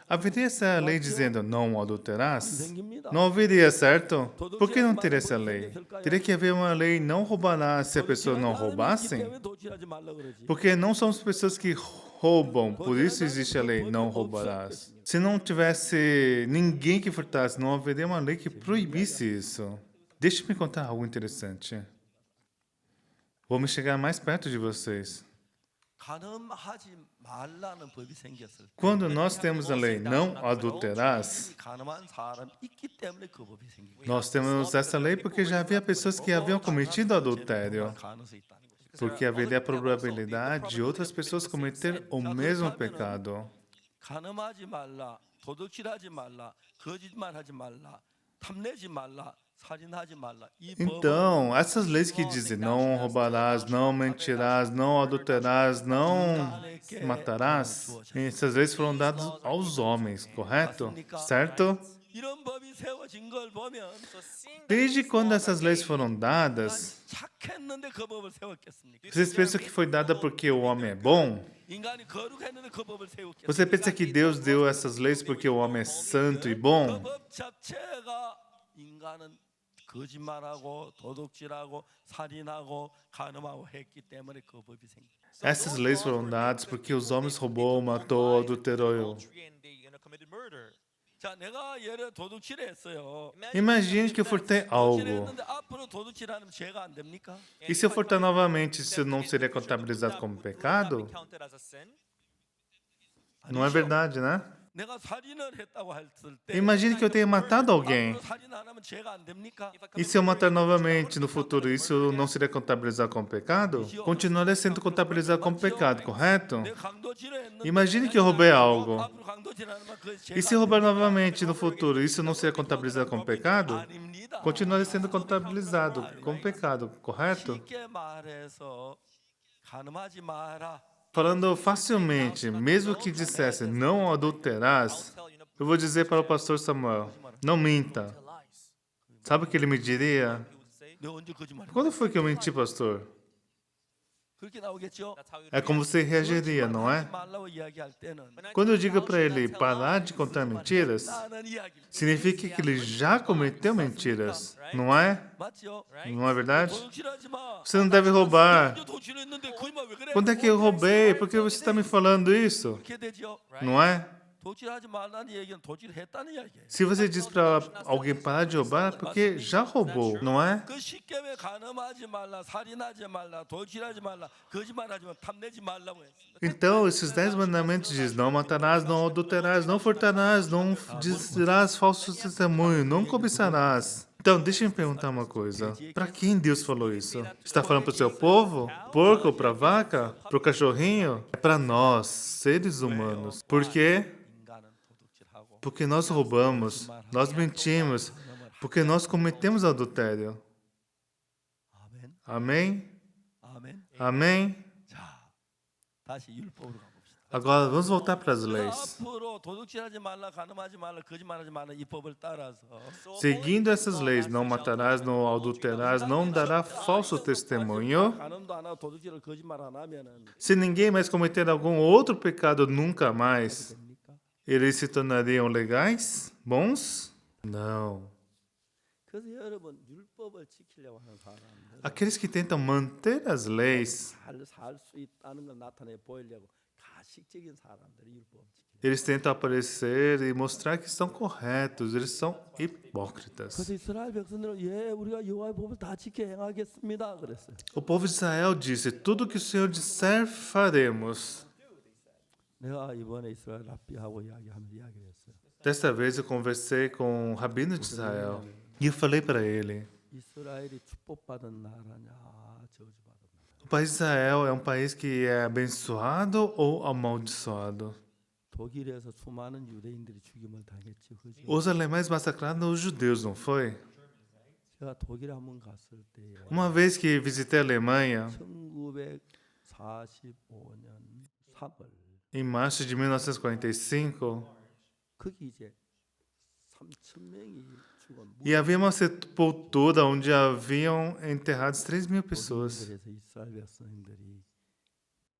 haveria essa lei dizendo não adulterarás? 생깁니다. Não haveria, certo? Por que não teria essa lei? Teria que haver uma lei não roubarás se a pessoa não roubasse? 때문에 도질하지 말라 그러지. Porque não somos pessoas que roubam, por isso existe a lei não roubarás. Se não tivesse ninguém que furtasse, não haveria uma lei que proibisse isso. Deixe-me contar algo interessante. Vou me chegar mais perto de vocês. 간음하지 말라는 법이 생겼을 때 Quando nós temos a lei não adulterás, 간음한 사람 있기 때문에 그 법이 생긴 거예요. nós temos essa lei porque já havia pessoas que haviam cometido adultério. 가능성이 있다는 거죠. Porque haveria a probabilidade de outras pessoas cometer o mesmo pecado. 간음하지 말라, 도둑질하지 말라, 거짓말하지 말라, 탐내지 말라, 살인하지 말라. 이 법은 Então, essas leis que dizem não roubarás, não mentirás, não adulterarás, não matarás, essas leis foram dadas aos homens, correto? Certo? 이런 법이 세워진 걸 보면 Desde quando essas leis foram dadas, 착했는데 그 법을 세웠겠습니까? vocês pensam que foi dada porque o homem é bom? 인간이 거룩했는데 그 법을 세웠겠습니까? Você pensa que Deus deu essas leis porque o homem é santo e 그 bom? 법 자체가 인간은 거짓말하고 도둑질하고 살인하고 간음하고 했기 때문에 그 법이 생긴 거예요. Essas leis foram dadas porque os homens roubou, matou, adulterou. 자, 내가 예를 도둑질했어요. Imagine que eu furtei algo. 도둑질했는데 앞으로 도둑질하면 죄가 안 됩니까? E se eu furtar novamente, isso não seria contabilizado como pecado? Não é verdade, né? 내가 살인을 했다고 했을 때 Imagine que eu tenha matado alguém. 앞으로 살인 안 하면 죄가 안 됩니까? E se eu matar novamente no futuro, isso não seria contabilizado como pecado? Continuaria sendo contabilizado como pecado, correto? 내가 강도질을 했는데 Imagine que eu roubei algo. 앞으로 강도질 안 하면 그 죄가 E se eu roubar novamente no futuro, isso não seria contabilizado como pecado? 아닙니다. Continuaria sendo contabilizado como pecado, correto? 쉽게 말해서 간음하지 마라. Falando facilmente, mesmo que dissesse não adulterás, eu vou dizer para o pastor Samuel, não minta. Sabe o que ele me diria? 내가 언제 거짓말? Quando foi que eu menti, pastor? 그렇게 나오겠죠? É como você reagiria, não é? 하지 말라고 이야기할 때는 Quando eu digo para ele parar de contar mentiras, 나는 이야기 significa que ele já cometeu mentiras, não é? 맞죠? Não é verdade? 도둑질하지 마. Você não deve roubar. 이제 도둑질했는데 거짓말 왜 그래? Quando é que eu roubei? Por que você está me falando isso? 그렇게 되죠. Não é? 도둑질하지 말라는 얘기는 도둑질했다는 이야기예요. Se você diz para alguém parar de roubar, é porque já roubou, não é? 그 십계명에 간음하지 말라, 살인하지 말라, 도둑질하지 말라, 거짓말하지 말라, 탐내지 말라고 했어요. Então, esses 10 mandamentos dizem: não matarás, não adulterarás, não furtarás, não dirás falso testemunho, não cobiçarás. Então, deixa eu me perguntar uma coisa. Para quem Deus falou isso? Está falando para o seu povo? Porco? Para a vaca? Para o cachorrinho? É para nós, seres humanos. Por quê? 인간은 도둑질하고 Porque nós roubamos, nós mentimos, porque nós cometemos adultério. 아멘. Amém? 아멘. Amém? 자, 다시 율법으로 가봅시다. Agora, vamos voltar para as leis. 앞으로 도둑질하지 말라, 간음하지 말라, 거짓말하지 말라 이 법을 따라서 Seguindo essas leis, não matarás, não adulterarás, não dará falso testemunho. 간음도 안 하고 도둑질을 거짓말 안 하면은 Se ninguém mais cometer algum outro pecado nunca mais, 됩니까? eles se tornariam legais? Bons? Não. 그래서 여러분 율법을 지키려고 하는 사람들 Aqueles que tentam manter as leis, 살수 있다는 걸 나타내 보이려고 가식적인 사람들이 율법 지키려. eles tentam aparecer e mostrar que estão corretos, eles são 그래서 hipócritas. 이스라엘 백성들은 예 우리가 여호와의 법을 다 지켜 행하겠습니다 그랬어요. O povo de Israel disse: tudo que o Senhor disser, faremos. 내가 이번에 이스라엘 랍비하고 이야기를 했어요. Desta vez eu conversei com o rabino de Israel e eu falei para ele: 이스라엘이 축복받은 나라냐 저주받은 나라. o país de Israel é um país que é abençoado ou amaldiçoado? 독일에서 수많은 유대인들이 죽임을 당했지 그죠? Os alemães massacraram os judeus, não foi? 제가 독일에 한번 갔을 때에 Uma vez que visitei a Alemanha, 1945년 3월 em março de 1945, 거기 이제 3천 명이 죽은 E havia uma sepultura onde haviam enterrados 3.000 pessoas. 그래서 이스라엘 백성들이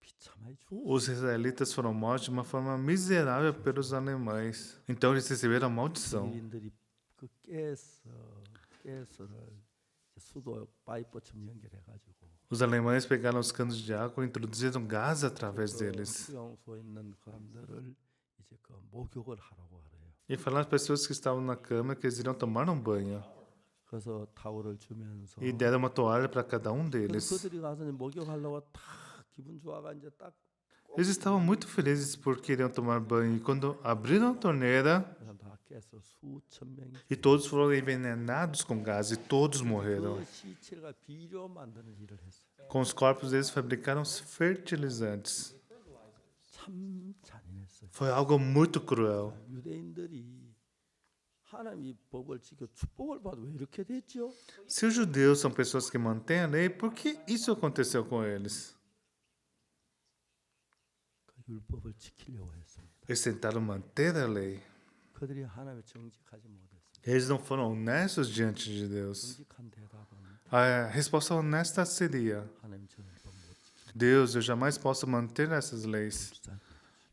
비참하게 Os israelitas foram mortos de uma forma miserável pelos alemães. Então eles receberam a maldição. 유대인들이 그 가스를 수도 파이프처럼 연결해가지고 Os alemães pegaram os canos de água e introduziram gás através deles. 수용소에 있는 사람들을 이제 그 목욕을 하라고 하래요. E falaram às pessoas que estavam na cama que eles iriam tomar um banho. 그래서 타월을 주면서 E deram uma toalha para cada um 그래서 deles. 그들이 가서 이제 목욕하려고 딱 기분 좋아가 이제 딱 Eles estavam muito felizes porque iriam tomar banho. E quando abriram a torneira, 사람 다 깼어. 수천 명이 e todos foram envenenados com gás, e todos morreram. 그 시체가 비료 만드는 일을 했어요. Com os corpos deles fabricaram fertilizantes. 참 잔인했어요. Foi algo muito cruel. 유대인들이 하나님이 법을 지켜 축복을 받아 왜 이렇게 됐죠? Se os judeus são pessoas que mantêm a lei, por que isso aconteceu com eles? 그 율법을 지키려고 했습니다. Eles tentaram manter a lei. 그들이 하나님을 정직하지 못했어요. Eles não foram honestos diante de Deus. 정직한 대답은 A resposta honesta seria: 하나님 저는 법 못 지키는 Deus, eu jamais posso manter essas leis. 불쌍히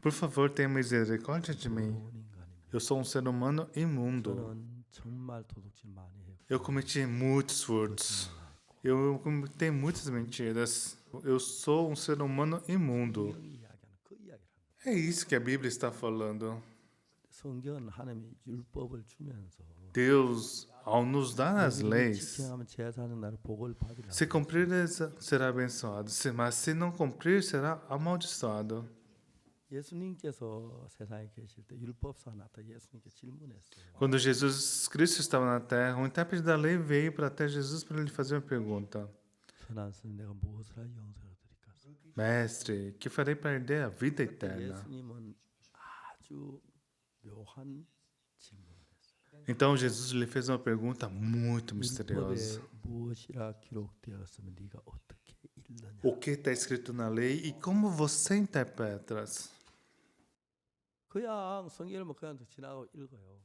Por favor, tenha misericórdia de mim. 인간입니다. Eu sou um ser humano imundo. 저는 정말 도둑질 많이 해요. Eu cometi muitos furtos. Eu cometi muitas mentiras. Eu sou um ser humano imundo. 성경이 이야기하는 그 이야기를 합니다. É isso que a Bíblia está falando. 성경은 하나님이 율법을 주면서 Deus, ao nos dar as leis, 지켜하면 제사하는 날 복을 받으라. se cumprir será abençoado, mas se não cumprir será amaldiçoado. 예수님께서 세상에 계실 때 율법사 나타 예수님께 질문했어요. Quando Jesus Cristo estava na terra, um intérprete da lei veio para até Jesus para lhe fazer uma pergunta. 선한 스님 내가 무엇을 하여 영생을 드릴까? Mestre, que farei para herder a vida 그때 eterna? 예수님은 아주 묘한 질문을 했어요. Então Jesus lhe fez uma pergunta muito 율법에 misteriosa. 무엇이라 기록되었으면 네가 어떻게 읽느냐? O que está escrito na lei e como você interpreta? 그냥 성경을 그냥 지나고 읽어요.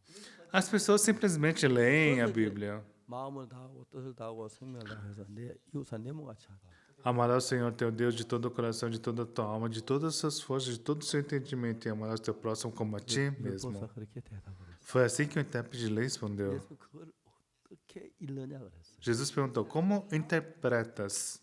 As pessoas simplesmente leem a Bíblia. 마음을 다하고 뜻을 다하고 생명을 다해서 내 이웃아 내 몸같이 하라. Amarás o Senhor teu Deus de todo o coração, de toda a tua alma, de todas as suas forças, de todo o seu entendimento, e amarás teu próximo como a ti mesmo. 율법사 그렇게 대답을 했어요. Foi assim que o intérprete de lei respondeu. 예수 그걸 어떻게 읽느냐 그랬어요. Jesus perguntou: Como interpretas?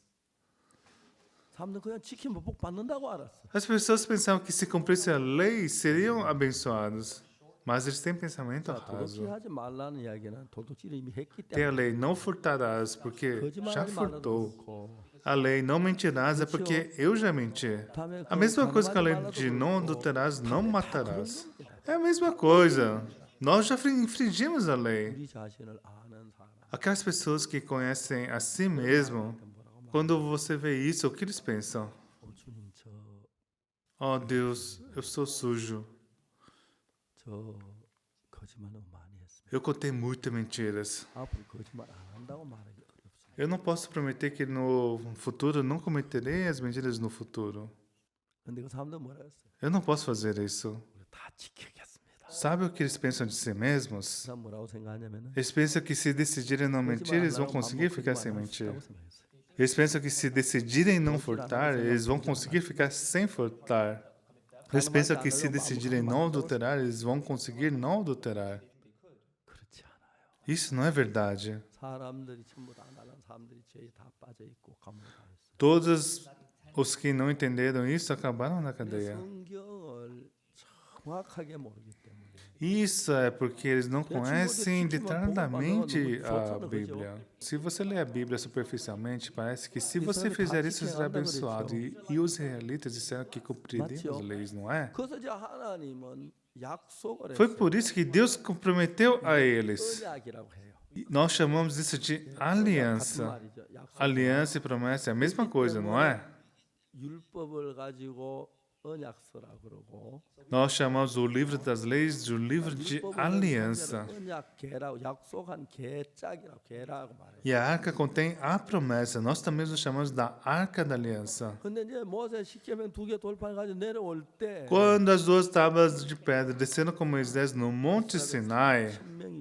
사람들 그냥 지키면 복 받는다고 알았어. As pessoas pensavam que se cumprisse a lei seriam abençoados, mas eles têm pensamento raso. 도둑질하지 말라는 이야기는 도둑질을 이미 했기 Tem a 때문에 lei: não furtarás, porque já 거짓말하지 말라도 furtou. 그렇고 A lei: não mentirás, é porque eu já menti. 다음에 A mesma coisa que a lei de não adulterarás, não matarás. É a mesma coisa. Nós já infringimos a lei. 우리 자신을 아는 사람 Aquelas pessoas que conhecem a si mesmo, 뭐라고 말? quando você vê isso, o que eles pensam? 주님 Oh Deus, eu sou sujo. 저 거짓말 너무 많이 했습니다. Eu contei muitas mentiras. 앞으로 거짓말 안 한다고 말하기 어렵습니다. Eu não posso prometer que no futuro não cometerei as mentiras no futuro. 근데 그 사람들 뭐라 했어요? Eu não posso fazer isso. 우리 다 지키겠습니다. Sabe o que eles pensam de si 그 mesmos? 사람 뭐라고 생각하냐면은 Eles pensam que se decidirem não mentir, eles vão conseguir ficar sem mentir. Eles pensam que se decidirem não furtar, eles vão conseguir ficar sem furtar. Eles pensam que se decidirem não adulterar, eles vão conseguir não adulterar. 그렇지 않아요. Isso não é verdade. 사람들이 전부 다 나는 사람들이 죄에 다 빠져 있고 감옥에 다 있어. Todos os que não entenderam isso acabaram na cadeia. 성경을 정확하게 모르기 때문에 Isso é porque eles não conhecem detalhadamente a Bíblia. Se você lê a Bíblia superficialmente, parece que se você fizer isso, será abençoado. E os israelitas disseram que cumpririam as leis, não é? 그래서 이제 하나님은 약속을 Foi 했어요. por isso que Deus comprometeu a eles. 언약이라고 해요. E nós chamamos isso de 같은 aliança. 말이죠. 약속. Aliança e promessa é a mesma coisa, não é? 율법을 가지고 언약서라 그러고 Nós chamamos o livro das leis de o livro de aliança. 언약 계라고 약속한 계짝이라고 계라고 말해요. E a arca contém a promessa. Nós também nos chamamos da arca da aliança. 근데 이제 모세 십계명 2개 돌판 가지고 내려올 때 Quando as duas tábuas de pedra desceram com Moisés no Monte Sinai, 1000명이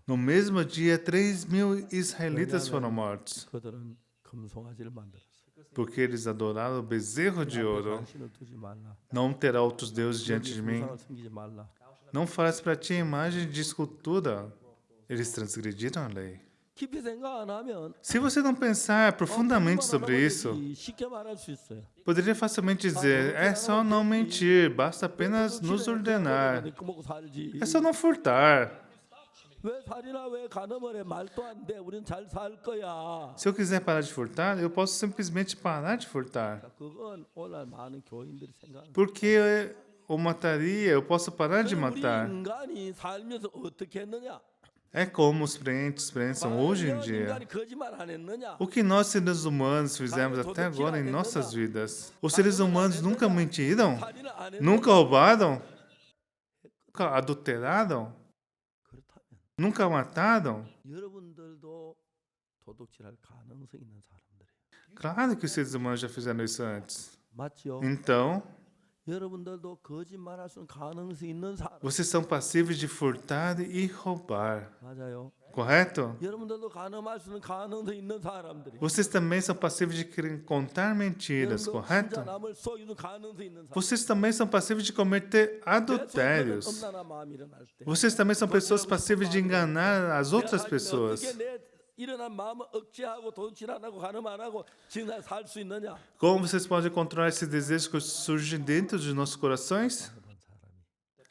No mesmo dia, 3.000 israelitas foram mortos, 그들은 금송아지를 만들었어요. porque eles adoraram o bezerro de ouro. 당신을 두지 말라. Não terá outros deuses 여기 diante de mim. 우상을 섬기지 말라. Não farás para ti imagem de escultura. Eles transgrediram a lei. 깊이 생각 안 하면 Se você não pensar profundamente 그것만 sobre 하면 isso, 되지. 쉽게 말할 수 있어요. poderia facilmente dizer: é só não mentir, basta apenas nos ordenar. 먹고 살지. É só não furtar. 왜 살이나 왜 간음을 해? 말도 안 돼. 우리는 잘 살 거야. Se eu quiser parar de furtar, eu posso simplesmente parar de furtar. 그건 오늘 많은 교인들이 생각하는. Porque eu mataria, eu posso parar de 우리 matar. 인간이 살면서 어떻게 했느냐? É como os crentes pensam hoje em dia. 인간이 거짓말 안 했느냐? O que nós, seres humanos, fizemos até agora em nossas vidas? Os seres humanos nunca mentiram? 살인을 안 했느냐? Nunca roubaram? Nunca adulteraram? 그렇다면 Nunca mataram? 여러분들도 도둑질할 가능성 있는 사람들이에요. Claro que os seres humanos já fizeram isso antes. 맞죠? Então, 여러분들도 거짓말할 수 있는 가능성 있는 사람. vocês são passíveis de furtar e roubar. 맞아요. Correto? 여러분들도 간음할 수 있는 가능성 있는 사람들이. Vocês também são passíveis de contar mentiras, 여러분도 correto? 진짜 남을 속이는 가능성 있는 사람. Vocês também são passíveis de cometer adultérios. 엄나나 마음이 일어날 때. Vocês também são pessoas passíveis de enganar as outras pessoas. 어떻게 내 일어난 마음을 억제하고 도둑질 안 하고 간음 안 하고 지금 살 수 있느냐? Como vocês podem controlar esses desejos que surgem dentro de nossos corações?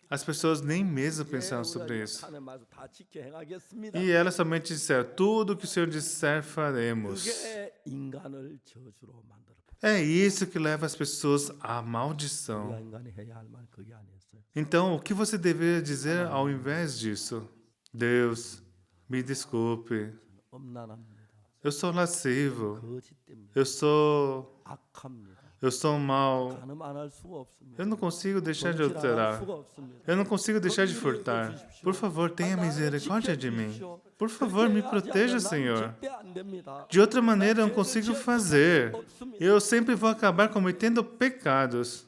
As pessoas nem mesmo pensaram sobre isso. 하는 말씀 다 지켜 행하겠습니다. E elas somente disseram: tudo que o Senhor disser, faremos. 그게 인간을 저주로 만들어. É isso que leva as pessoas à maldição. 우리가 인간이 해야 할 말 그게 아니었어요. Então, o que você deveria dizer ao invés disso? Deus, me desculpe. 엄난합니다. Eu sou lascivo. 거짓됩니다. Eu 악합니다. sou mau. 간음 안 할 수가 없습니다. Eu não consigo deixar de 도둑질 안할 alterar. 수가 없습니다. Eu não consigo deixar de furtar. Por favor, tenha misericórdia de mim. Por favor, me proteja, Senhor. 절대 안 됩니다. De outra maneira, eu não consigo fazer. Eu sempre vou acabar cometendo pecados.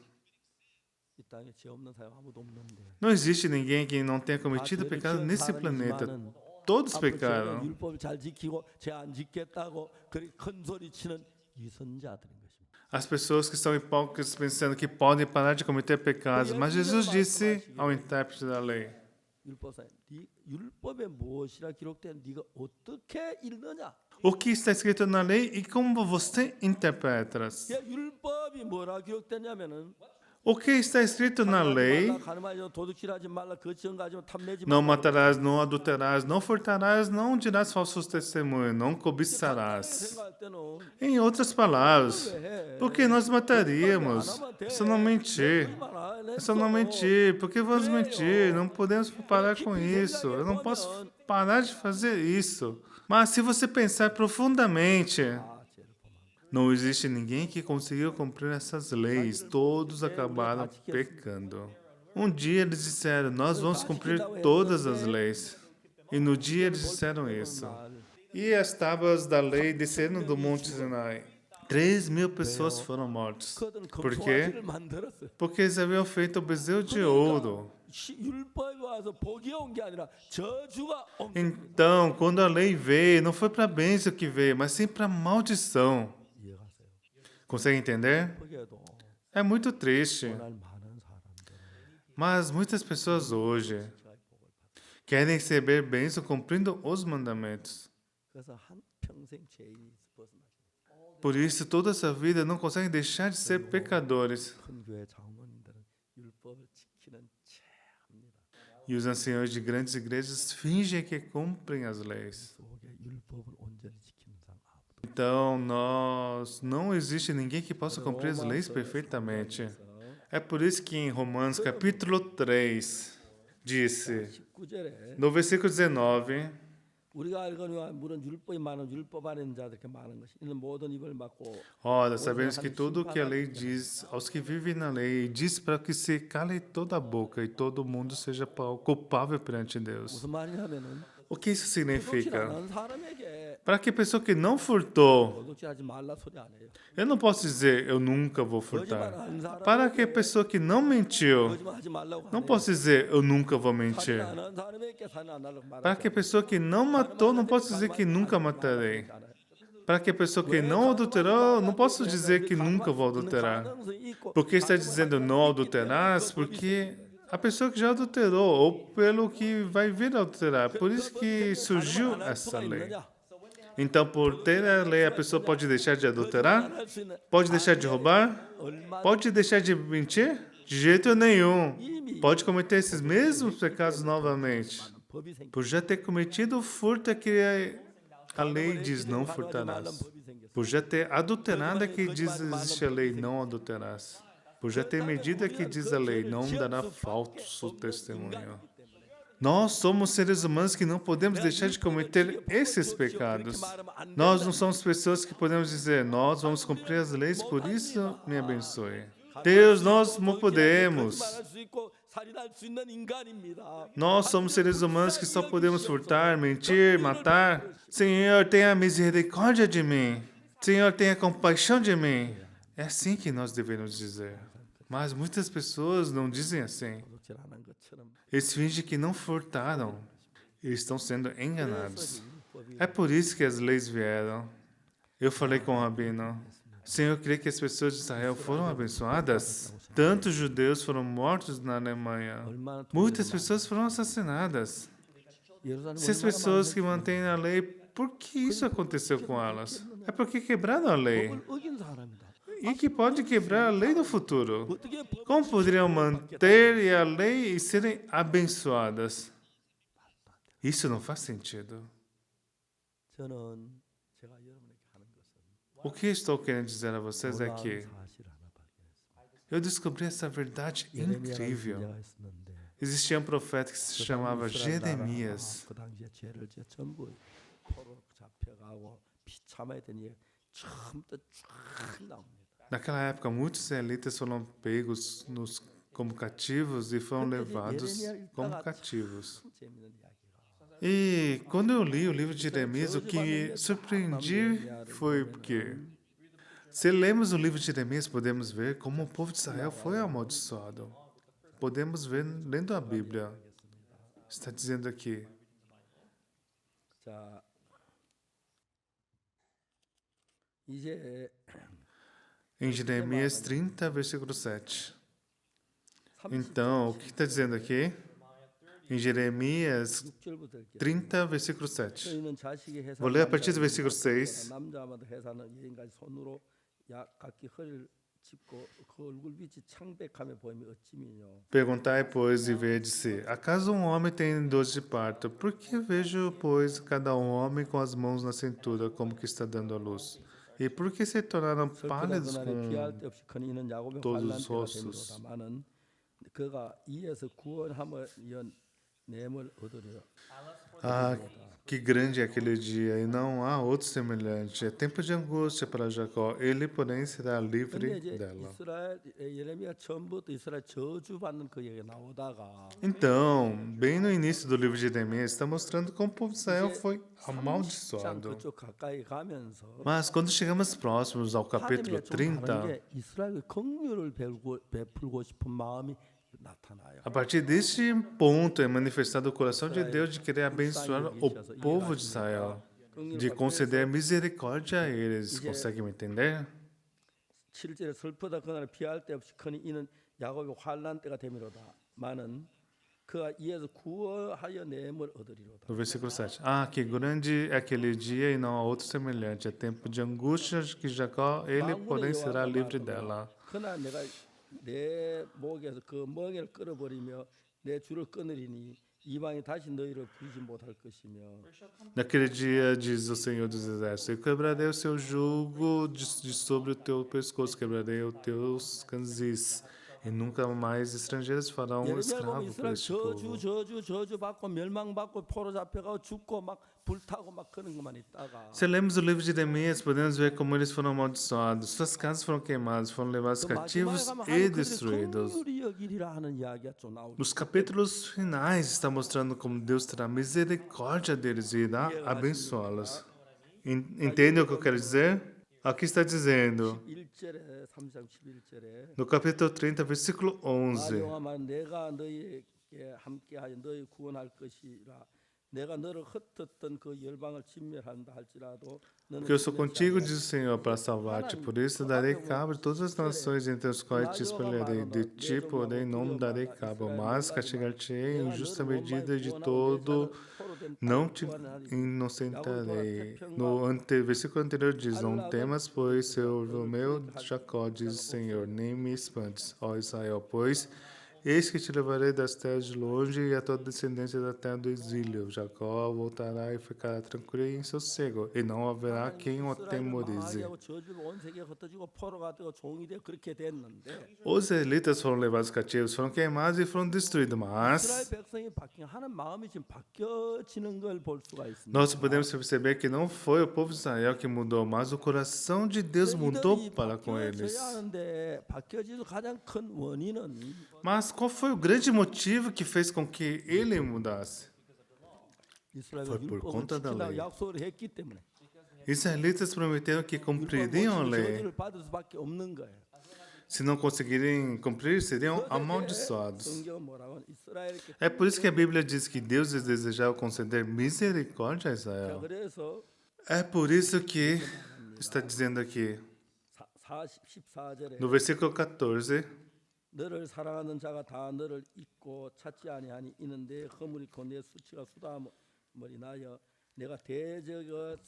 이 땅에 죄 없는 사람 아무도 없는데. Não existe ninguém que não tenha cometido 다 pecado 죄를 nesse 지은 planeta. 사람이지만은 Todos 앞으로 pecaram. 저는 율법을 잘 지키고 죄 안 짓겠다고 그렇게 큰 소리 치는 위선자들인 것입니다. As pessoas que estão hipócritas pensando que podem parar de cometer pecados. Mas Jesus disse ao intérprete da lei: 율법사에 율법에 무엇이라 기록된 네가 어떻게 읽느냐? o que está escrito na lei e como você interpreta? 율법이 뭐라 기록됐냐면은 O que está escrito na lei? 가늠하지 도둑질하지 말라 거짓언가하지 탐내지 Não 말라. matarás, não adulterarás, não furtarás, não dirás falsos testemunhos, não cobiçarás. 생각할 때는 Em outras palavras, 왜? por que nós mataríamos? É só não mentir. É só não mentir. Por que vamos mentir? Não podemos parar com isso. Eu não posso parar de fazer isso. Mas se você pensar profundamente, não existe ninguém que conseguiu cumprir essas leis. Todos acabaram pecando. Um dia eles disseram: nós vamos cumprir todas as leis. E no dia eles disseram isso. E as tábuas da lei desceram do Monte Sinai. 3.000 pessoas foram mortas. Por quê? Porque eles haviam feito o bezerro de ouro. 율법이 와서 복이 온 게 아니라 저주가 온 거예요. Então, quando a lei veio, não foi para a bênção que veio, mas sim para a maldição. 이해가세요? Consegue entender? 그게도 É muito triste. 오늘 많은 사람들 Mas muitas pessoas hoje querem receber bênção cumprindo os mandamentos. 그래서 한 평생 죄인이 벗어나지. Por isso, toda essa vida não conseguem deixar de ser pecadores. 큰 교회 장로님들은 율법을 지키는 체합니다. E os anciões de grandes igrejas fingem que cumprem as leis. 속에 율법을 온전히 지키는 사람 아무도. Então, não existe ninguém que possa cumprir as leis perfeitamente. É por isso que em Romanos capítulo 3 disse, 19절에 no versículo 19, 우리가 알거니와 물은 율법이 많은 율법 안에 있는 자들 이렇게 많은 것이 이는 모든 입을 막고 ora, sabemos que tudo o que a lei diz aos que vivem na lei, diz para que se cale toda a boca e todo mundo seja culpável perante Deus. 무슨 말이냐면은 O que isso 도둑질 안 significa? 하는 사람에게 Para que a pessoa que não furtou, 도둑질하지 말라 소리 안 해요. eu não posso dizer eu nunca vou furtar. Para que a pessoa que não mentiu, 거짓말하지 말라고 não 하네요. posso dizer eu nunca vou mentir. 살인 안 한 사람에게 살인 안 하려고 말하지 Para que a pessoa que não matou, não posso dizer que nunca matarei. Para que a pessoa que não adulterou, não posso dizer que nunca vou adulterar. Por que está dizendo não adulterarás? Porque a pessoa que já adulterou, ou pelo que vai vir a adulterar. Por isso que surgiu essa lei. Então, por ter a lei, a pessoa pode deixar de adulterar? Pode deixar de roubar? Pode deixar de mentir? De jeito nenhum. Pode cometer esses mesmos pecados novamente. 법이 생 Por já ter cometido o furto é que a lei diz não furtarás. Por já ter adulterado é que diz existe a lei não adulterarás. Por já ter medido é que diz a lei não dará falso testemunho. Nós somos seres humanos que não podemos deixar de cometer esses pecados. Nós não somos pessoas que podemos dizer, nós vamos cumprir as leis, por isso me abençoe. Deus, nós não podemos. 살인할 수 있는 인간입니다. Nós somos seres humanos que só podemos furtar, mentir, matar. Senhor, tenha misericórdia de mim. Senhor, tenha compaixão de mim. É assim que nós devemos dizer. Mas muitas pessoas não dizem assim. 도둑질 안 한 것처럼 Eles fingem que não furtaram. Eles estão sendo enganados. É por isso que as leis vieram. Eu falei com o rabino. Senhor, eu creio que as pessoas de Israel foram abençoadas. Tantos judeus foram mortos na Alemanha. 얼마나 Muitas pessoas foram assassinadas. 예루살렘 Se as pessoas que mantêm a lei, por que isso aconteceu com elas? É porque quebraram a lei. 어긴 사람이다. E que pode quebrar a lei no futuro. 어떻게 법 Como poderiam manter a lei e serem abençoadas? Isso não faz sentido. 저는 제가 여러분에게 하는 것은 O que estou querendo dizer a vocês é 놀라운 que 사실 하나 발견했습니다. eu descobri essa verdade 예레미야라는 incrível. 선지자가 있었는데 Existia um profeta que se chamava Jeremias. 그 당시에 죄를 지어 전부 포로 잡혀가고 비참하게 되니 처음부터 쫙 나옵니다. Naquela época, muitos israelitas foram pegos como cativos e foram levados como cativos. 참 재밌는 이야기가. E quando eu li o livro de Jeremias, o que me surpreendi foi porque, se lemos o livro de Jeremias, podemos ver como o povo de Israel foi amaldiçoado. Podemos ver lendo a Bíblia. Está dizendo aqui, 자, 이제 em Jeremias 30, versículo 7. Então, o que está dizendo aqui? Em Jeremias 6절부터 이렇게 30, versículo 7. 저희는 자식이 해산 Vou ler a partir do versículo 6. 남자마다 해산은 여인까지 손으로 각기 허리를 짚고 그 얼굴빛이 창백하며 보이며 어찌미뇨. Perguntai, pois, e vede-se, acaso um homem tem dor de parto? Por que vejo, pois, cada homem com as mãos na cintura, como que está dando à luz? E por que se tornaram pálidos 그날에 피할 com 데 없이 크니 이는 야곱의 todos 환난 os 때가 ossos? 되미로다마는 그가 이에서 구원함을 연 nem을 얻으리라. Ah, que grande é aquele dia, e não há outro semelhante. É tempo de angústia para Jacó, ele, porém, será 근데 livre 이제 dela. 이스라엘 예레미야 처음부터 이스라엘 저주받는 그 얘기가 나오다가 Então, bem no início do livro de Jeremias, está mostrando como o povo de Israel foi 30장 amaldiçoado. 그쪽 가까이 가면서 Mas quando chegamos próximos ao capítulo 하나님의 좀 30, 다른 게 이스라엘 긍휼을 베풀고 싶은 마음이 나타나요. a partir deste ponto é manifestado o coração de Deus de querer abençoar o povo de Israel, de conceder misericórdia a eles. Consegue me entender? 7절에 슬프다 그날 피할 데 없이 크니 이는 야곱의 환난 때가 되미로다마는 그가 이에서 구원하여 nem을 얻으리로다. No versículo 7. Ah, que grande é aquele dia e não há outro semelhante. É tempo de angústia que Jacó, ele, porém, será livre dela. 그날 내가 내 목에서 그 멍에를 끌어버리며 내 줄을 끊으리니 이방이 다시 너희를 부리지 못할 것이며. Naquele dia, diz o Senhor dos Exércitos, eu quebrarei o seu jugo de sobre o teu pescoço, quebrarei os teus canzis, e nunca mais estrangeiros farão 예레미야 보면 escravo por 이스라엘 este povo. 저주 받고 멸망받고 포로 잡혀가고 죽고 막 불타고 막 그런 것만 있다가 Se lemos o livro de Jeremias, podemos ver como eles foram amaldiçoados, suas casas foram queimadas, foram levados 그 cativos 마지막에 가면 e 하나님 그들의 destruídos. 긍휼히 여기리라 하는 이야기가 좀 나오고 Nos capítulos finais está mostrando como Deus terá misericórdia deles e irá abençoá-los. Entende o que eu quero dizer? Aqui está dizendo, 11절에 3장 11절에 no capítulo 30, versículo 11. 여호와 말 내가 너희에게 함께하여 너희 구원할 것이라 내가 너를 흩었던 그 열방을 진멸한다 할지라도 너는 Porque eu sou 진멸치 contigo, 아니하리라. diz o Senhor, para salvar-te. Por isso darei cabo de todas as nações entre as quais te espalharei. De ti, porém, não darei cabo, mas castigar-te-ei em justa medida de todo, não te inocentarei. Versículo anterior diz, não temas, pois, servo meu Jacó, diz o Senhor, nem me espantes, ó Israel, pois eis que te levarei das terras de longe e a tua descendência da terra do exílio. Jacó voltará e ficará tranquilo e em sossego, e não haverá quem o atemorize. 하고 저주를 온 세계에 흩어지고 포로가 되고 종이 되어 그렇게 됐는데 Os israelitas foram levados cativos, foram queimados e foram destruídos, mas 이스라엘 백성이 하는 마음이 지금 바뀌어지는 걸 볼 수가 있습니다. nós podemos perceber que não foi o povo de Israel que mudou, mas o coração de Deus mudou para com eles. 바뀌어져야 하는데 바뀌어지는 가장 큰 원인은 Mas qual foi o grande motivo que fez com que ele mudasse? 이스라엘이 Foi por 율법을 conta da 지킨다고 lei. 약속을 했기 때문에 Israelitas prometeram que cumpririam a lei. 저주를 받을 수밖에 없는 거예요. Se não conseguirem cumprir, seriam amaldiçoados. 성경은 뭐라고 이스라엘에게 É por isso que a Bíblia diz que Deus desejava conceder misericórdia a 자, Israel. 그래서 É por isso que está dizendo aqui, 14절에 no versículo 14, 너를 사랑하는 자가 다 너를 잊고 찾지 아니하니 이는 내 허물이고 내 수치가 수다머리 나여 내가 대적을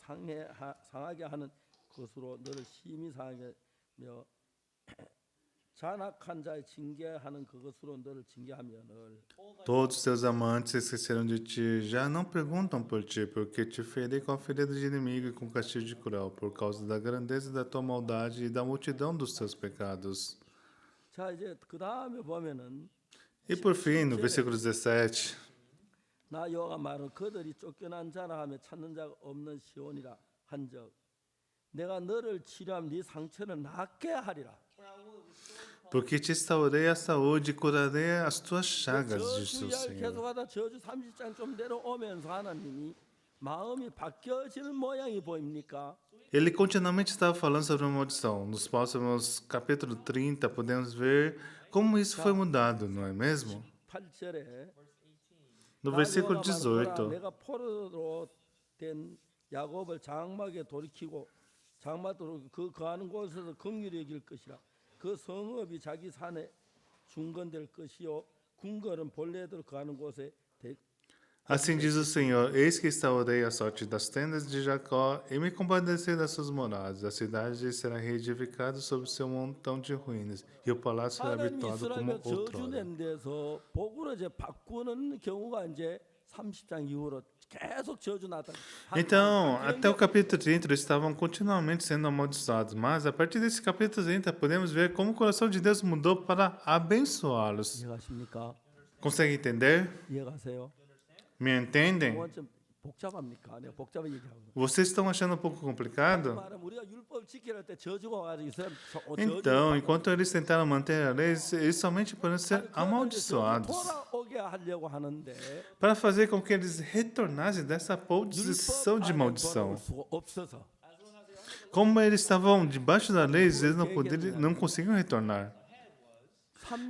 상하게 하는 것으로 너를 심히 상하게 하며 잔악한 자의 징계하는 그것으로 너를 징계하면을 todos os teus amantes se esqueceram de ti, já não perguntam por ti, porque te feri com a ferida de inimigo e com castigo de cruel, por causa da grandeza da tua maldade e da multidão dos teus pecados. 자 이제 그 다음에 보면은 E por fim, no versículo 17, 나 여호와가 말은 그들이 쫓겨난 자라 하며 찾는 자가 없는 시온이라 한적 내가 너를 치료하면 네 상처를 낫게 하리라. porque te restaurei a saúde e curarei as tuas chagas, diz o 저주 이야기 Senhor. 계속하다 저주 30장 좀 내려오면서 하나님이 마음이 바뀌어지는 모양이 보입니까? Ele continuamente estava falando sobre a maldição. Nos próximos capítulo 30, podemos ver como isso foi mudado, não é mesmo? 8절에 No versículo 18, 내가 포로로 된 야곱을 장막에 돌이키고 장막으로 그 거하는 곳에서 긍휼히 여길 것이라. 그 성읍이 자기 산에 중건될 것이요 궁궐은 본래대로 거하는 곳에 assim diz o Senhor: Eis que restaurei a sorte das tendas de Jacó e me compadeci das suas moradas. A cidade será reedificada sobre seu montão de ruínas e o palácio será 하나님이 habitado como 이스라엘 저주 outrora. 낸 데서 복으로 이제 바꾸는 경우가 이제 30장 이후로 계속 저주 나타. Então, até o capítulo 30, eles estavam continuamente sendo amaldiçoados, mas a partir desse capítulo 30, podemos ver como o coração de Deus mudou para abençoá-los. 이해가십니까? Consegue entender? 이해가세요? Me entendem? 그건 좀 복잡합니까? 내가 복잡하게 얘기하고. Vocês estão achando um pouco complicado? 말하면 우리가 율법 지키려 할 때 저주가 와가지고 이스라엘 Então, enquanto eles tentaram manter a lei, eles somente podem ser amaldiçoados. 돌아오게 하려고 하는데 Para fazer com que eles retornassem dessa posição de 율법 안에 maldição. 돌아올 수가 없어서 Como eles estavam debaixo da lei, eles não conseguiam retornar.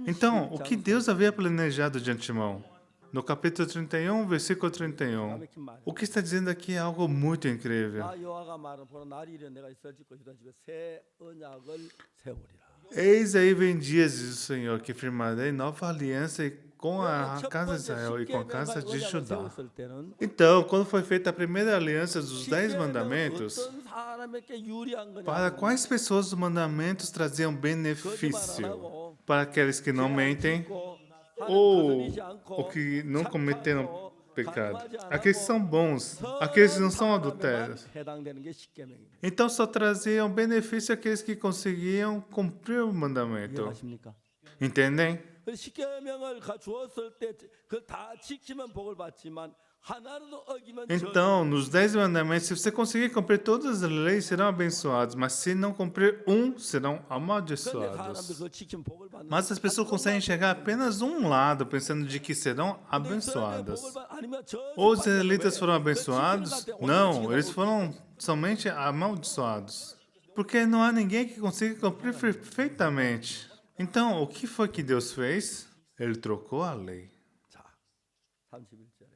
Então, o que Deus havia planejado de antemão? No capítulo 31, versículo 31, o que está dizendo aqui é algo muito incrível. 나 여호와가 말은 보라 날이 이르 내가 이스라엘 집 것이다 집에 새 언약을 세우리라. Eis aí vem dias, diz o Senhor, que firmarei nova aliança com a 첫 casa de 번째 Israel e com a casa de 언약을 Judá. 세웠을 때는 Então, quando foi feita a primeira aliança dos 10 십계명은 mandamentos, 어떤 사람에게 유리한 거냐? para quais pessoas os mandamentos traziam benefício? Para aqueles que não mentem ou que não cometeram pecado. Aqueles que são bons, aqueles que não são adultérios. 해당되는 게 십계명입니다. Então só traziam benefício àqueles que conseguiam cumprir o mandamento. 이해하십니까? Entendem? 십계명을 주었을 때 그 다 지키면 복을 받지만 하나라도 어기면 Então, nos 10 mandamentos, se você conseguir cumprir todas as leis, serão abençoados. Mas se não cumprir um, serão 근데 사람들 amaldiçoados. 그거 지키면 복을 받는 Mas as pessoas conseguem enxergar apenas um lado, pensando de que serão abençoadas. 아니면 Os israelitas foram abençoados? Não, eles foram somente amaldiçoados. Porque não há ninguém que consiga cumprir perfeitamente. Então, o que foi que Deus fez? Ele trocou a lei. 자, 31절에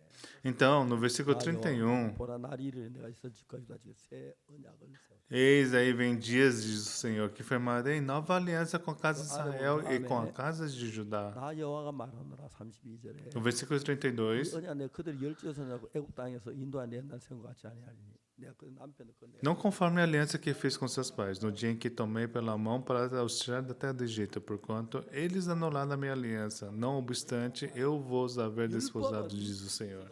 Então, no versículo 31, 보라 날 이르러 내가 있을 것이다 지금 새 언약을 세워. eis aí vem dias, diz o Senhor, que firmarei nova aliança com a casa de Israel e com a casa de Judá. 나 여호와가 말하노라 32절에 No versículo 32, 언약 내 그들 열조에 선하고 애굽 땅에서 인도한 내 옛날 생각 같이 아니하리니 내가 그 남편을 건네 não conforme a aliança que fiz com seus pais, no dia em que tomei pela mão para os tirar da terra do Egito, porquanto eles anularam a minha aliança. Não obstante, eu vos haver desposado, diz o Senhor.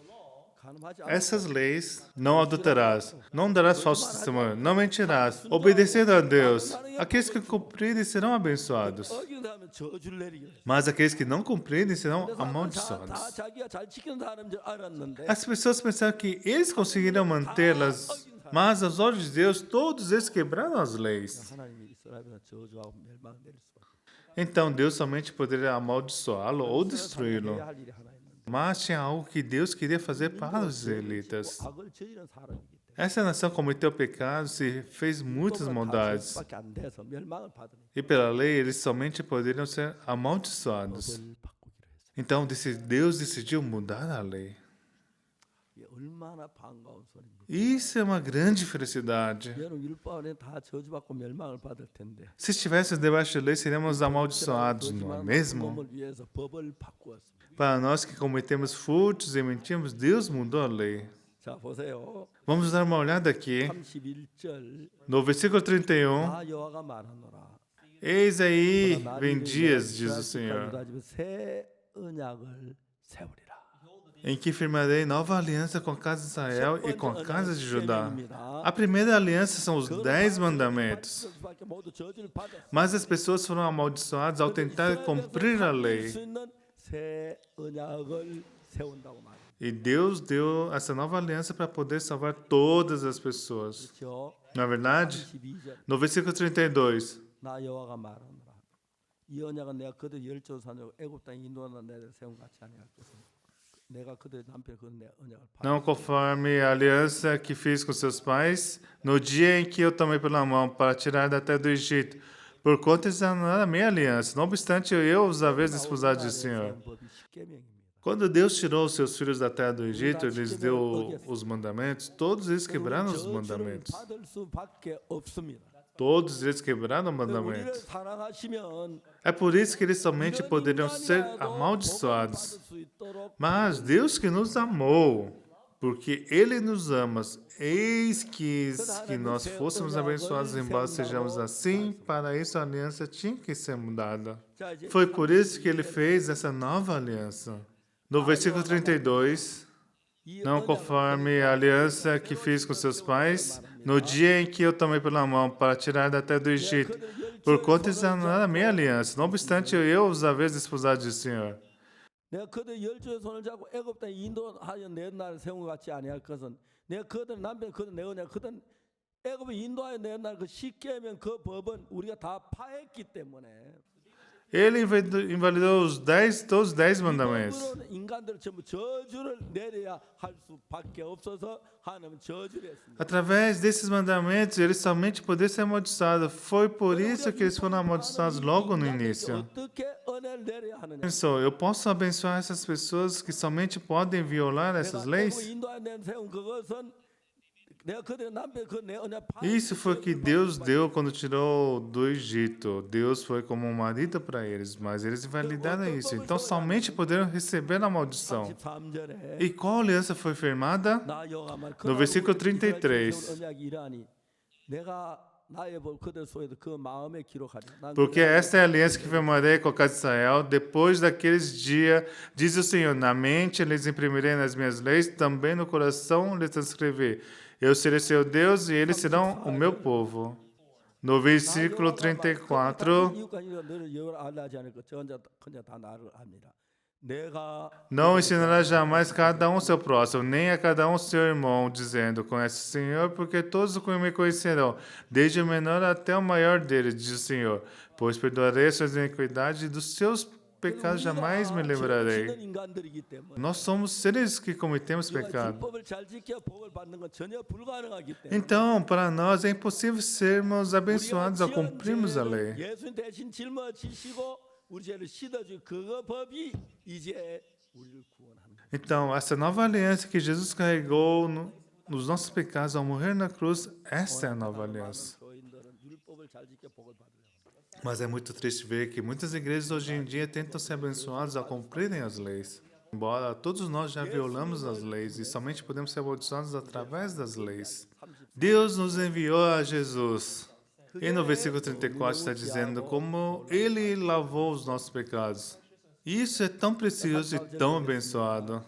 가늠하지 않고 Essas leis, não adulterarás, não darás falso testemunho, não mentirás, obedecendo a Deus. Aqueles que cumprirem serão abençoados, 어기다면 저주를 내리게. mas aqueles que não cumprirem serão 다 amaldiçoados. 자기가 잘 지키는 사람인 줄 알았는데 As pessoas pensaram que eles conseguiriam mantê-las, mas aos olhos de Deus, todos eles quebraram as leis. 하나님이 이스라엘을 저주하고 멸망 내릴 수밖에. Então Deus somente poderia amaldiçoá-lo ou destruí-lo. 해야 할 일이 하나 있는데 Mas tinha algo que Deus queria fazer para os israelitas. 악을 저지른 사람이기 때문에 Essa nação cometeu pecados e fez muitas maldades. 밖에 안 돼서 멸망을 받으니 E pela lei, eles somente poderiam ser amaldiçoados. 법을 바꾸기로 했어요. Então Deus decidiu mudar a lei. 이게 얼마나 반가운 소리입니까? Isso é uma grande felicidade. 여러분 율법 안에 다 저주받고 멸망을 받을 텐데 Se estivéssemos debaixo da lei, seríamos amaldiçoados, não é mesmo? 놈을 위해서 법을 바꾸었습니다. Para nós que cometemos furtos e mentimos, Deus mudou a lei. 자 보세요. Vamos dar uma olhada aqui 31절 no versículo 31. 나 여호와가 말하노라. Eis aí, 나를 vem 위하여 dias, diz o 이스라엘 Senhor, 집과 유다 집에 새 언약을 세우리라. em que firmarei nova aliança com a casa de Israel e com a casa de Judá. A primeira aliança são os 10 mandamentos. Mas as pessoas foram amaldiçoadas ao tentar cumprir a lei. 새 언약을 세운다고 말해요. E Deus deu essa nova aliança para poder salvar todas as pessoas. 그렇죠? Na verdade, 32절 no versículo 32, 나 여호와가 말하노라. 이 언약은 내가 그들 열조 산역 애굽 땅에 인도하는 내를 세운 같이 아니할 것은 내가 그들의 남편 그내 언약을 não conforme a aliança que fiz com seus pais, no dia em que eu tomei pela mão para tirar da terra do Egito, por conta eles anularam a minha aliança. Não obstante, eu os haver desposado, diz o Senhor. 법이 십계명입니다. Quando Deus tirou os seus filhos da terra do Egito, Ele lhes deu os mandamentos, todos eles quebraram os 저주를 mandamentos. 받을 수밖에 없습니다. Todos eles quebraram o 우리를 mandamento. 사랑하시면 É por isso que eles somente 이런 poderiam ser 인간이라도 amaldiçoados. 복을 받을 수 있도록 Mas Deus que nos amou, porque Ele nos ama, eis que nós fôssemos abençoados, embora sejamos assim, para isso a aliança tinha que ser mudada. 자, 이제 Foi por isso que Ele fez essa nova aliança. No versículo 32, 이 não conforme a aliança que fiz com seus pais, no dia em que eu tomei pela mão para tirar da terra do Egito, por conta eles anularam a minha aliança. Não obstante, eu os haver desposado, diz o Senhor. 내가 그들 열조의 손을 잡고 애굽 땅에 인도하여 내 나를 세운 것 같지 아니할 것은 내가 그들 남편 그들 내 언약 그들 애굽에 인도하여 내 날 그 십계명 그 법은 우리가 다 파했기 때문에 Ele invalidou todos os 10 mandamentos. 법으로는 인간들을 전부 저주를 내려야 할 수밖에 없어서 하나님은 저주를 했습니다. Através desses mandamentos, eles somente poderiam ser amaldiçoados. Foi por isso que eles foram amaldiçoados logo no início. 어떻게 은혜를 내려야 하느냐? Pensou, eu posso abençoar essas pessoas que somente podem violar essas 내가 애굽에 leis? 인도하여 내 세운 그것은 내가 그들의 남편 그 내 언약 Isso foi que Deus deu quando tirou do Egito. Deus foi como um marido para eles, mas eles invalidaram isso. Então somente poderiam receber a maldição. 33절에 E qual aliança foi firmada? 나 여호와 말 No versículo 33. 언약이 이러하니 내가 나의 볼 그들 소에도 그 마음에 기록하리. 난 Porque esta é a aliança que firmarei com a casa de Israel depois daqueles dias, diz o Senhor. Na mente lhes imprimirei nas minhas leis, também no coração lhes transcrevi. Eu serei seu Deus e eles serão o meu povo. No versículo 34, não ensinará jamais cada um seu próximo, nem a cada um seu irmão, dizendo, conhece o Senhor, porque todos me conhecerão, desde o menor até o maior deles, diz o Senhor, pois perdoarei as suas iniquidades e dos seus pecado jamais me 죄 lembrarei. 짓는 인간들이기 때문에 Nós somos seres que cometemos 우리가 pecado. 율법을 잘 지켜 복을 받는 건 전혀 불가능하기 때문에 Então, para nós é impossível sermos 우리가 abençoados ao 지은 cumprirmos a 죄를 lei. 예수님 대신 짊어지시고 우리 죄를 씻어주 그 법이 이제 우리를 구원하는 거예요. Então, essa nova aliança que Jesus carregou nos nossos pecados ao morrer na cruz, essa é a nova aliança. 교인들은 율법을 잘 지켜 복을 받으려고 합니다. Mas é muito triste ver que muitas igrejas hoje em dia tentam ser abençoadas ao cumprirem as leis. Embora todos nós já violamos as leis e somente podemos ser abençoados através das leis. Deus nos enviou a Jesus. E no versículo 34 está dizendo como Ele lavou os nossos pecados. Isso é tão precioso e tão abençoado.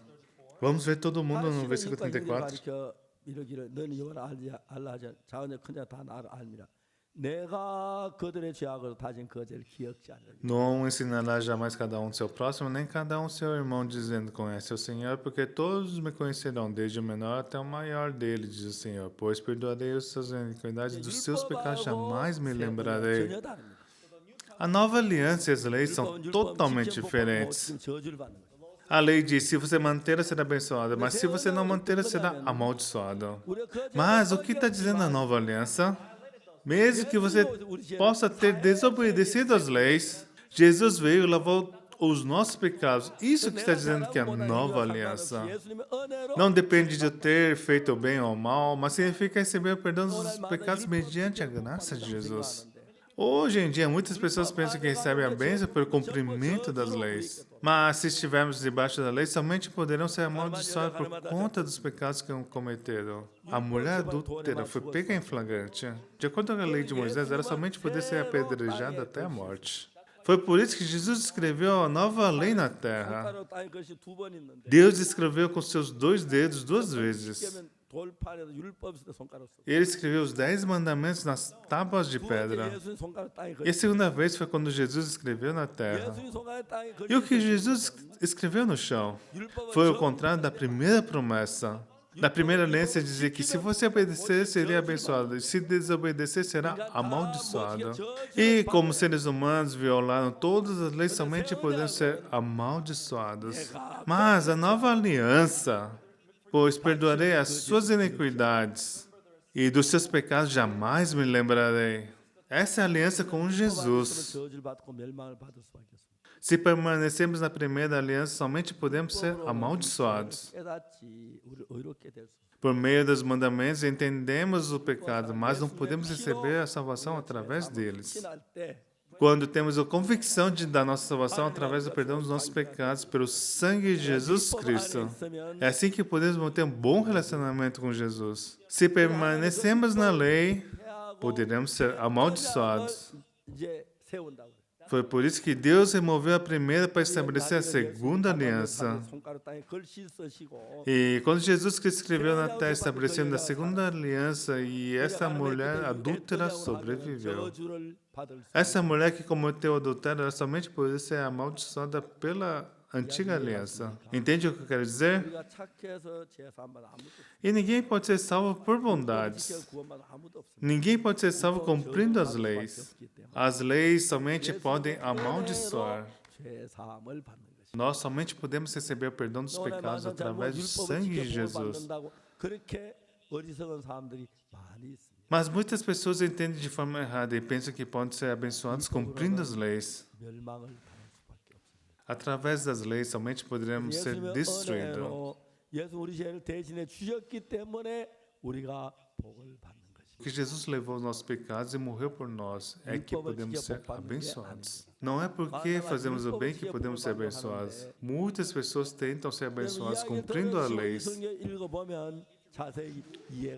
Vamos ver todo mundo no versículo 34. 이르기를 너는 여호와를 알라 하자 자언의 큰자 다 나를 알미라 내가 그들의 죄악을 다진 그 죄를 기억지 않으리라. Não ensinará jamais cada um seu próximo, nem cada um seu irmão, dizendo: Conhece o Senhor, porque todos me conhecerão, desde o menor até o maior dele, diz o Senhor. Pois perdoarei os seus iniquidades, dos seus pecados jamais me lembrarei. 전혀 다릅니다. A nova aliança e as leis são totalmente diferentes. A lei diz: se você manter, será abençoado, mas se você não manter, será amaldiçoado. Mas o que está dizendo a nova aliança? Mesmo que você possa ter desobedecido às leis, Jesus veio e lavou os nossos pecados. Isso que está dizendo que é a nova aliança. Não depende de eu ter feito o bem ou o mal, mas significa receber o perdão dos pecados mediante a graça de Jesus. Hoje em dia, muitas pessoas pensam que recebem a bênção pelo cumprimento das leis. Mas se estivermos debaixo da lei, somente poderão ser amaldiçoados por conta dos pecados que cometeram. A mulher adúltera foi pega em flagrante. De acordo com a lei de Moisés, ela somente poderia ser apedrejada até a morte. Foi por isso que Jesus escreveu a nova lei na terra. Deus escreveu com seus 2 dedos 2 vezes. Ele escreveu os 10 mandamentos nas tábuas de pedra. E a segunda vez foi quando Jesus escreveu na terra. E o que Jesus escreveu no chão foi o contrário da primeira promessa. Na primeira aliança dizia que se você obedecer, seria abençoado. E se desobedecer, será amaldiçoado. E como seres humanos violaram todas as leis, somente poderiam ser amaldiçoados. Mas a nova aliança, pois perdoarei as suas iniquidades e dos seus pecados jamais me lembrarei. Essa é a aliança com Jesus. Se permanecemos na primeira aliança, somente podemos ser amaldiçoados. Por meio dos mandamentos, entendemos o pecado, mas não podemos receber a salvação através deles. Quando temos a convicção da nossa salvação através do perdão dos nossos pecados pelo sangue de Jesus Cristo, é assim que podemos manter um bom relacionamento com Jesus. Se permanecemos na lei, poderemos ser amaldiçoados. Foi por isso que Deus removeu a primeira para estabelecer a segunda aliança. E quando Jesus que escreveu na terra, estabelecendo a segunda aliança, e essa mulher adúltera sobreviveu. Essa mulher que cometeu adultério, ela somente poderia ser amaldiçoada pela antiga aliança. Entende o que eu quero dizer? E ninguém pode ser salvo por bondades. Ninguém pode ser salvo cumprindo as leis. As leis somente podem amaldiçoar. Nós somente podemos receber o perdão dos pecados através do sangue de Jesus. Mas muitas pessoas entendem de forma errada e pensam que podem ser abençoados cumprindo as leis. Através das leis, somente poderemos ser destruídos. Porque Jesus levou os nossos pecados e morreu por nós, é que podemos ser abençoados. Não é porque fazemos o bem que podemos ser abençoados. Muitas pessoas tentam ser abençoadas cumprindo as leis.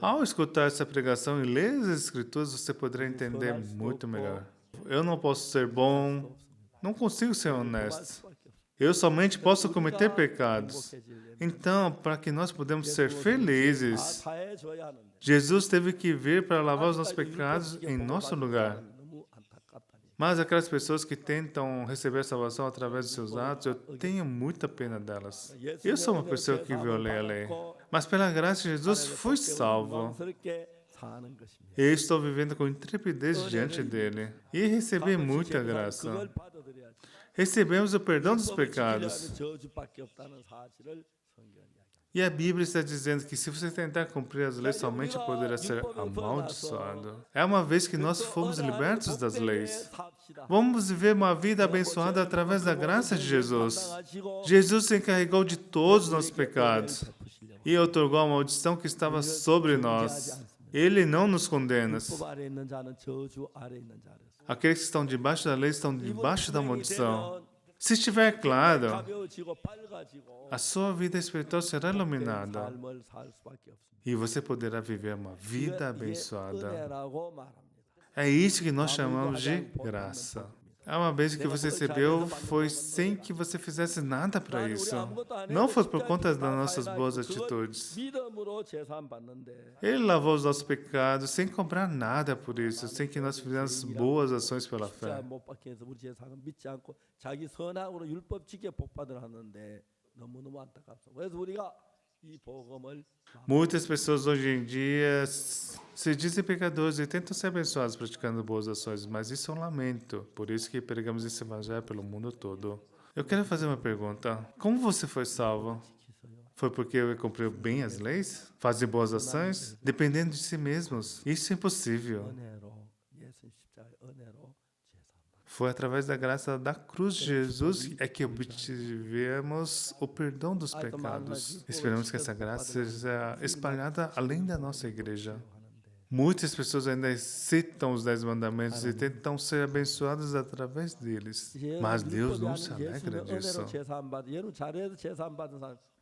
Ao escutar essa pregação e ler as Escrituras, você poderá entender muito melhor. Eu não posso ser bom, não consigo ser honesto. Eu somente posso cometer pecados. Então, para que nós podemos ser felizes, Jesus teve que vir para lavar os nossos pecados em nosso lugar. Mas aquelas pessoas que tentam receber a salvação através dos seus atos, eu tenho muita pena delas. Eu sou uma pessoa que violei a lei. Mas pela graça de Jesus fui salvo. Eu estou vivendo com intrepidez diante dele. E recebi muita graça. recebemos o perdão dos 율법을 지키려면 pecados. 저주밖에 없다는 사실을 성경은 이야기합니다. E a Bíblia está dizendo que se você tentar cumprir as leis, somente poderá ser amaldiçoado. É uma vez que nós fomos libertos das leis. Vamos viver uma vida abençoada através da graça de Jesus. Jesus se encarregou de todos os nossos pecados e otorgou a maldição que estava sobre nós. Ele não nos condena. 율법 아래 있는 자는 저주 아래 있는 자를. Aqueles que estão debaixo da lei estão debaixo da maldição. Se estiver claro, 가벼워지고 밝아지고 a sua vida espiritual será iluminada 삶을 살 수밖에 없습니다. e você poderá viver uma vida 이게 abençoada. 은혜라고 말합니다. É isso que nós chamamos de graça. É uma bênção que você recebeu, foi sem que você fizesse nada para isso. Não foi por conta das nossas boas atitudes. 믿음으로 제산 받는데 Ele lavou os nossos pecados sem cobrar nada por isso, sem que nós fizéssemos boas ações pela 진짜 fé. 못 받기 위해서 우리 제사는 믿지 않고 자기 선악으로 율법 지켜 복 받으려 하는데 너무너무 안타깝습니다. 그래서 우리가 이 복음을 Muitas pessoas hoje em dia se dizem pecadores e tentam ser abençoados praticando boas ações, mas isso é um lamento. Por isso que pregamos esse evangelho pelo mundo todo. Eu quero fazer uma pergunta. Como você foi salvo? Foi porque ele cumpriu bem as leis? Fazer boas ações? Dependendo de si mesmos. Isso é impossível. 은혜로 예수 십자가의 은혜로 Foi através da graça da cruz de Jesus é que obtivemos o perdão dos pecados. Esperamos que essa graça seja espalhada além da nossa igreja. Muitas pessoas ainda citam os 10 mandamentos e tentam ser abençoadas através deles. Mas Deus não se alegra disso.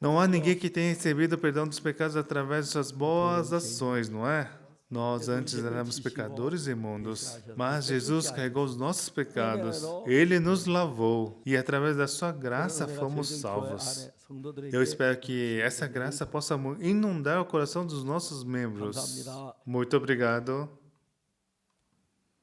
Não há ninguém que tenha recebido o perdão dos pecados através de suas boas ações, não é? Nós antes éramos pecadores imundos, mas Jesus carregou os nossos pecados. Ele nos lavou e através da sua graça fomos salvos. Eu espero que essa graça possa inundar o coração dos nossos membros. Muito obrigado.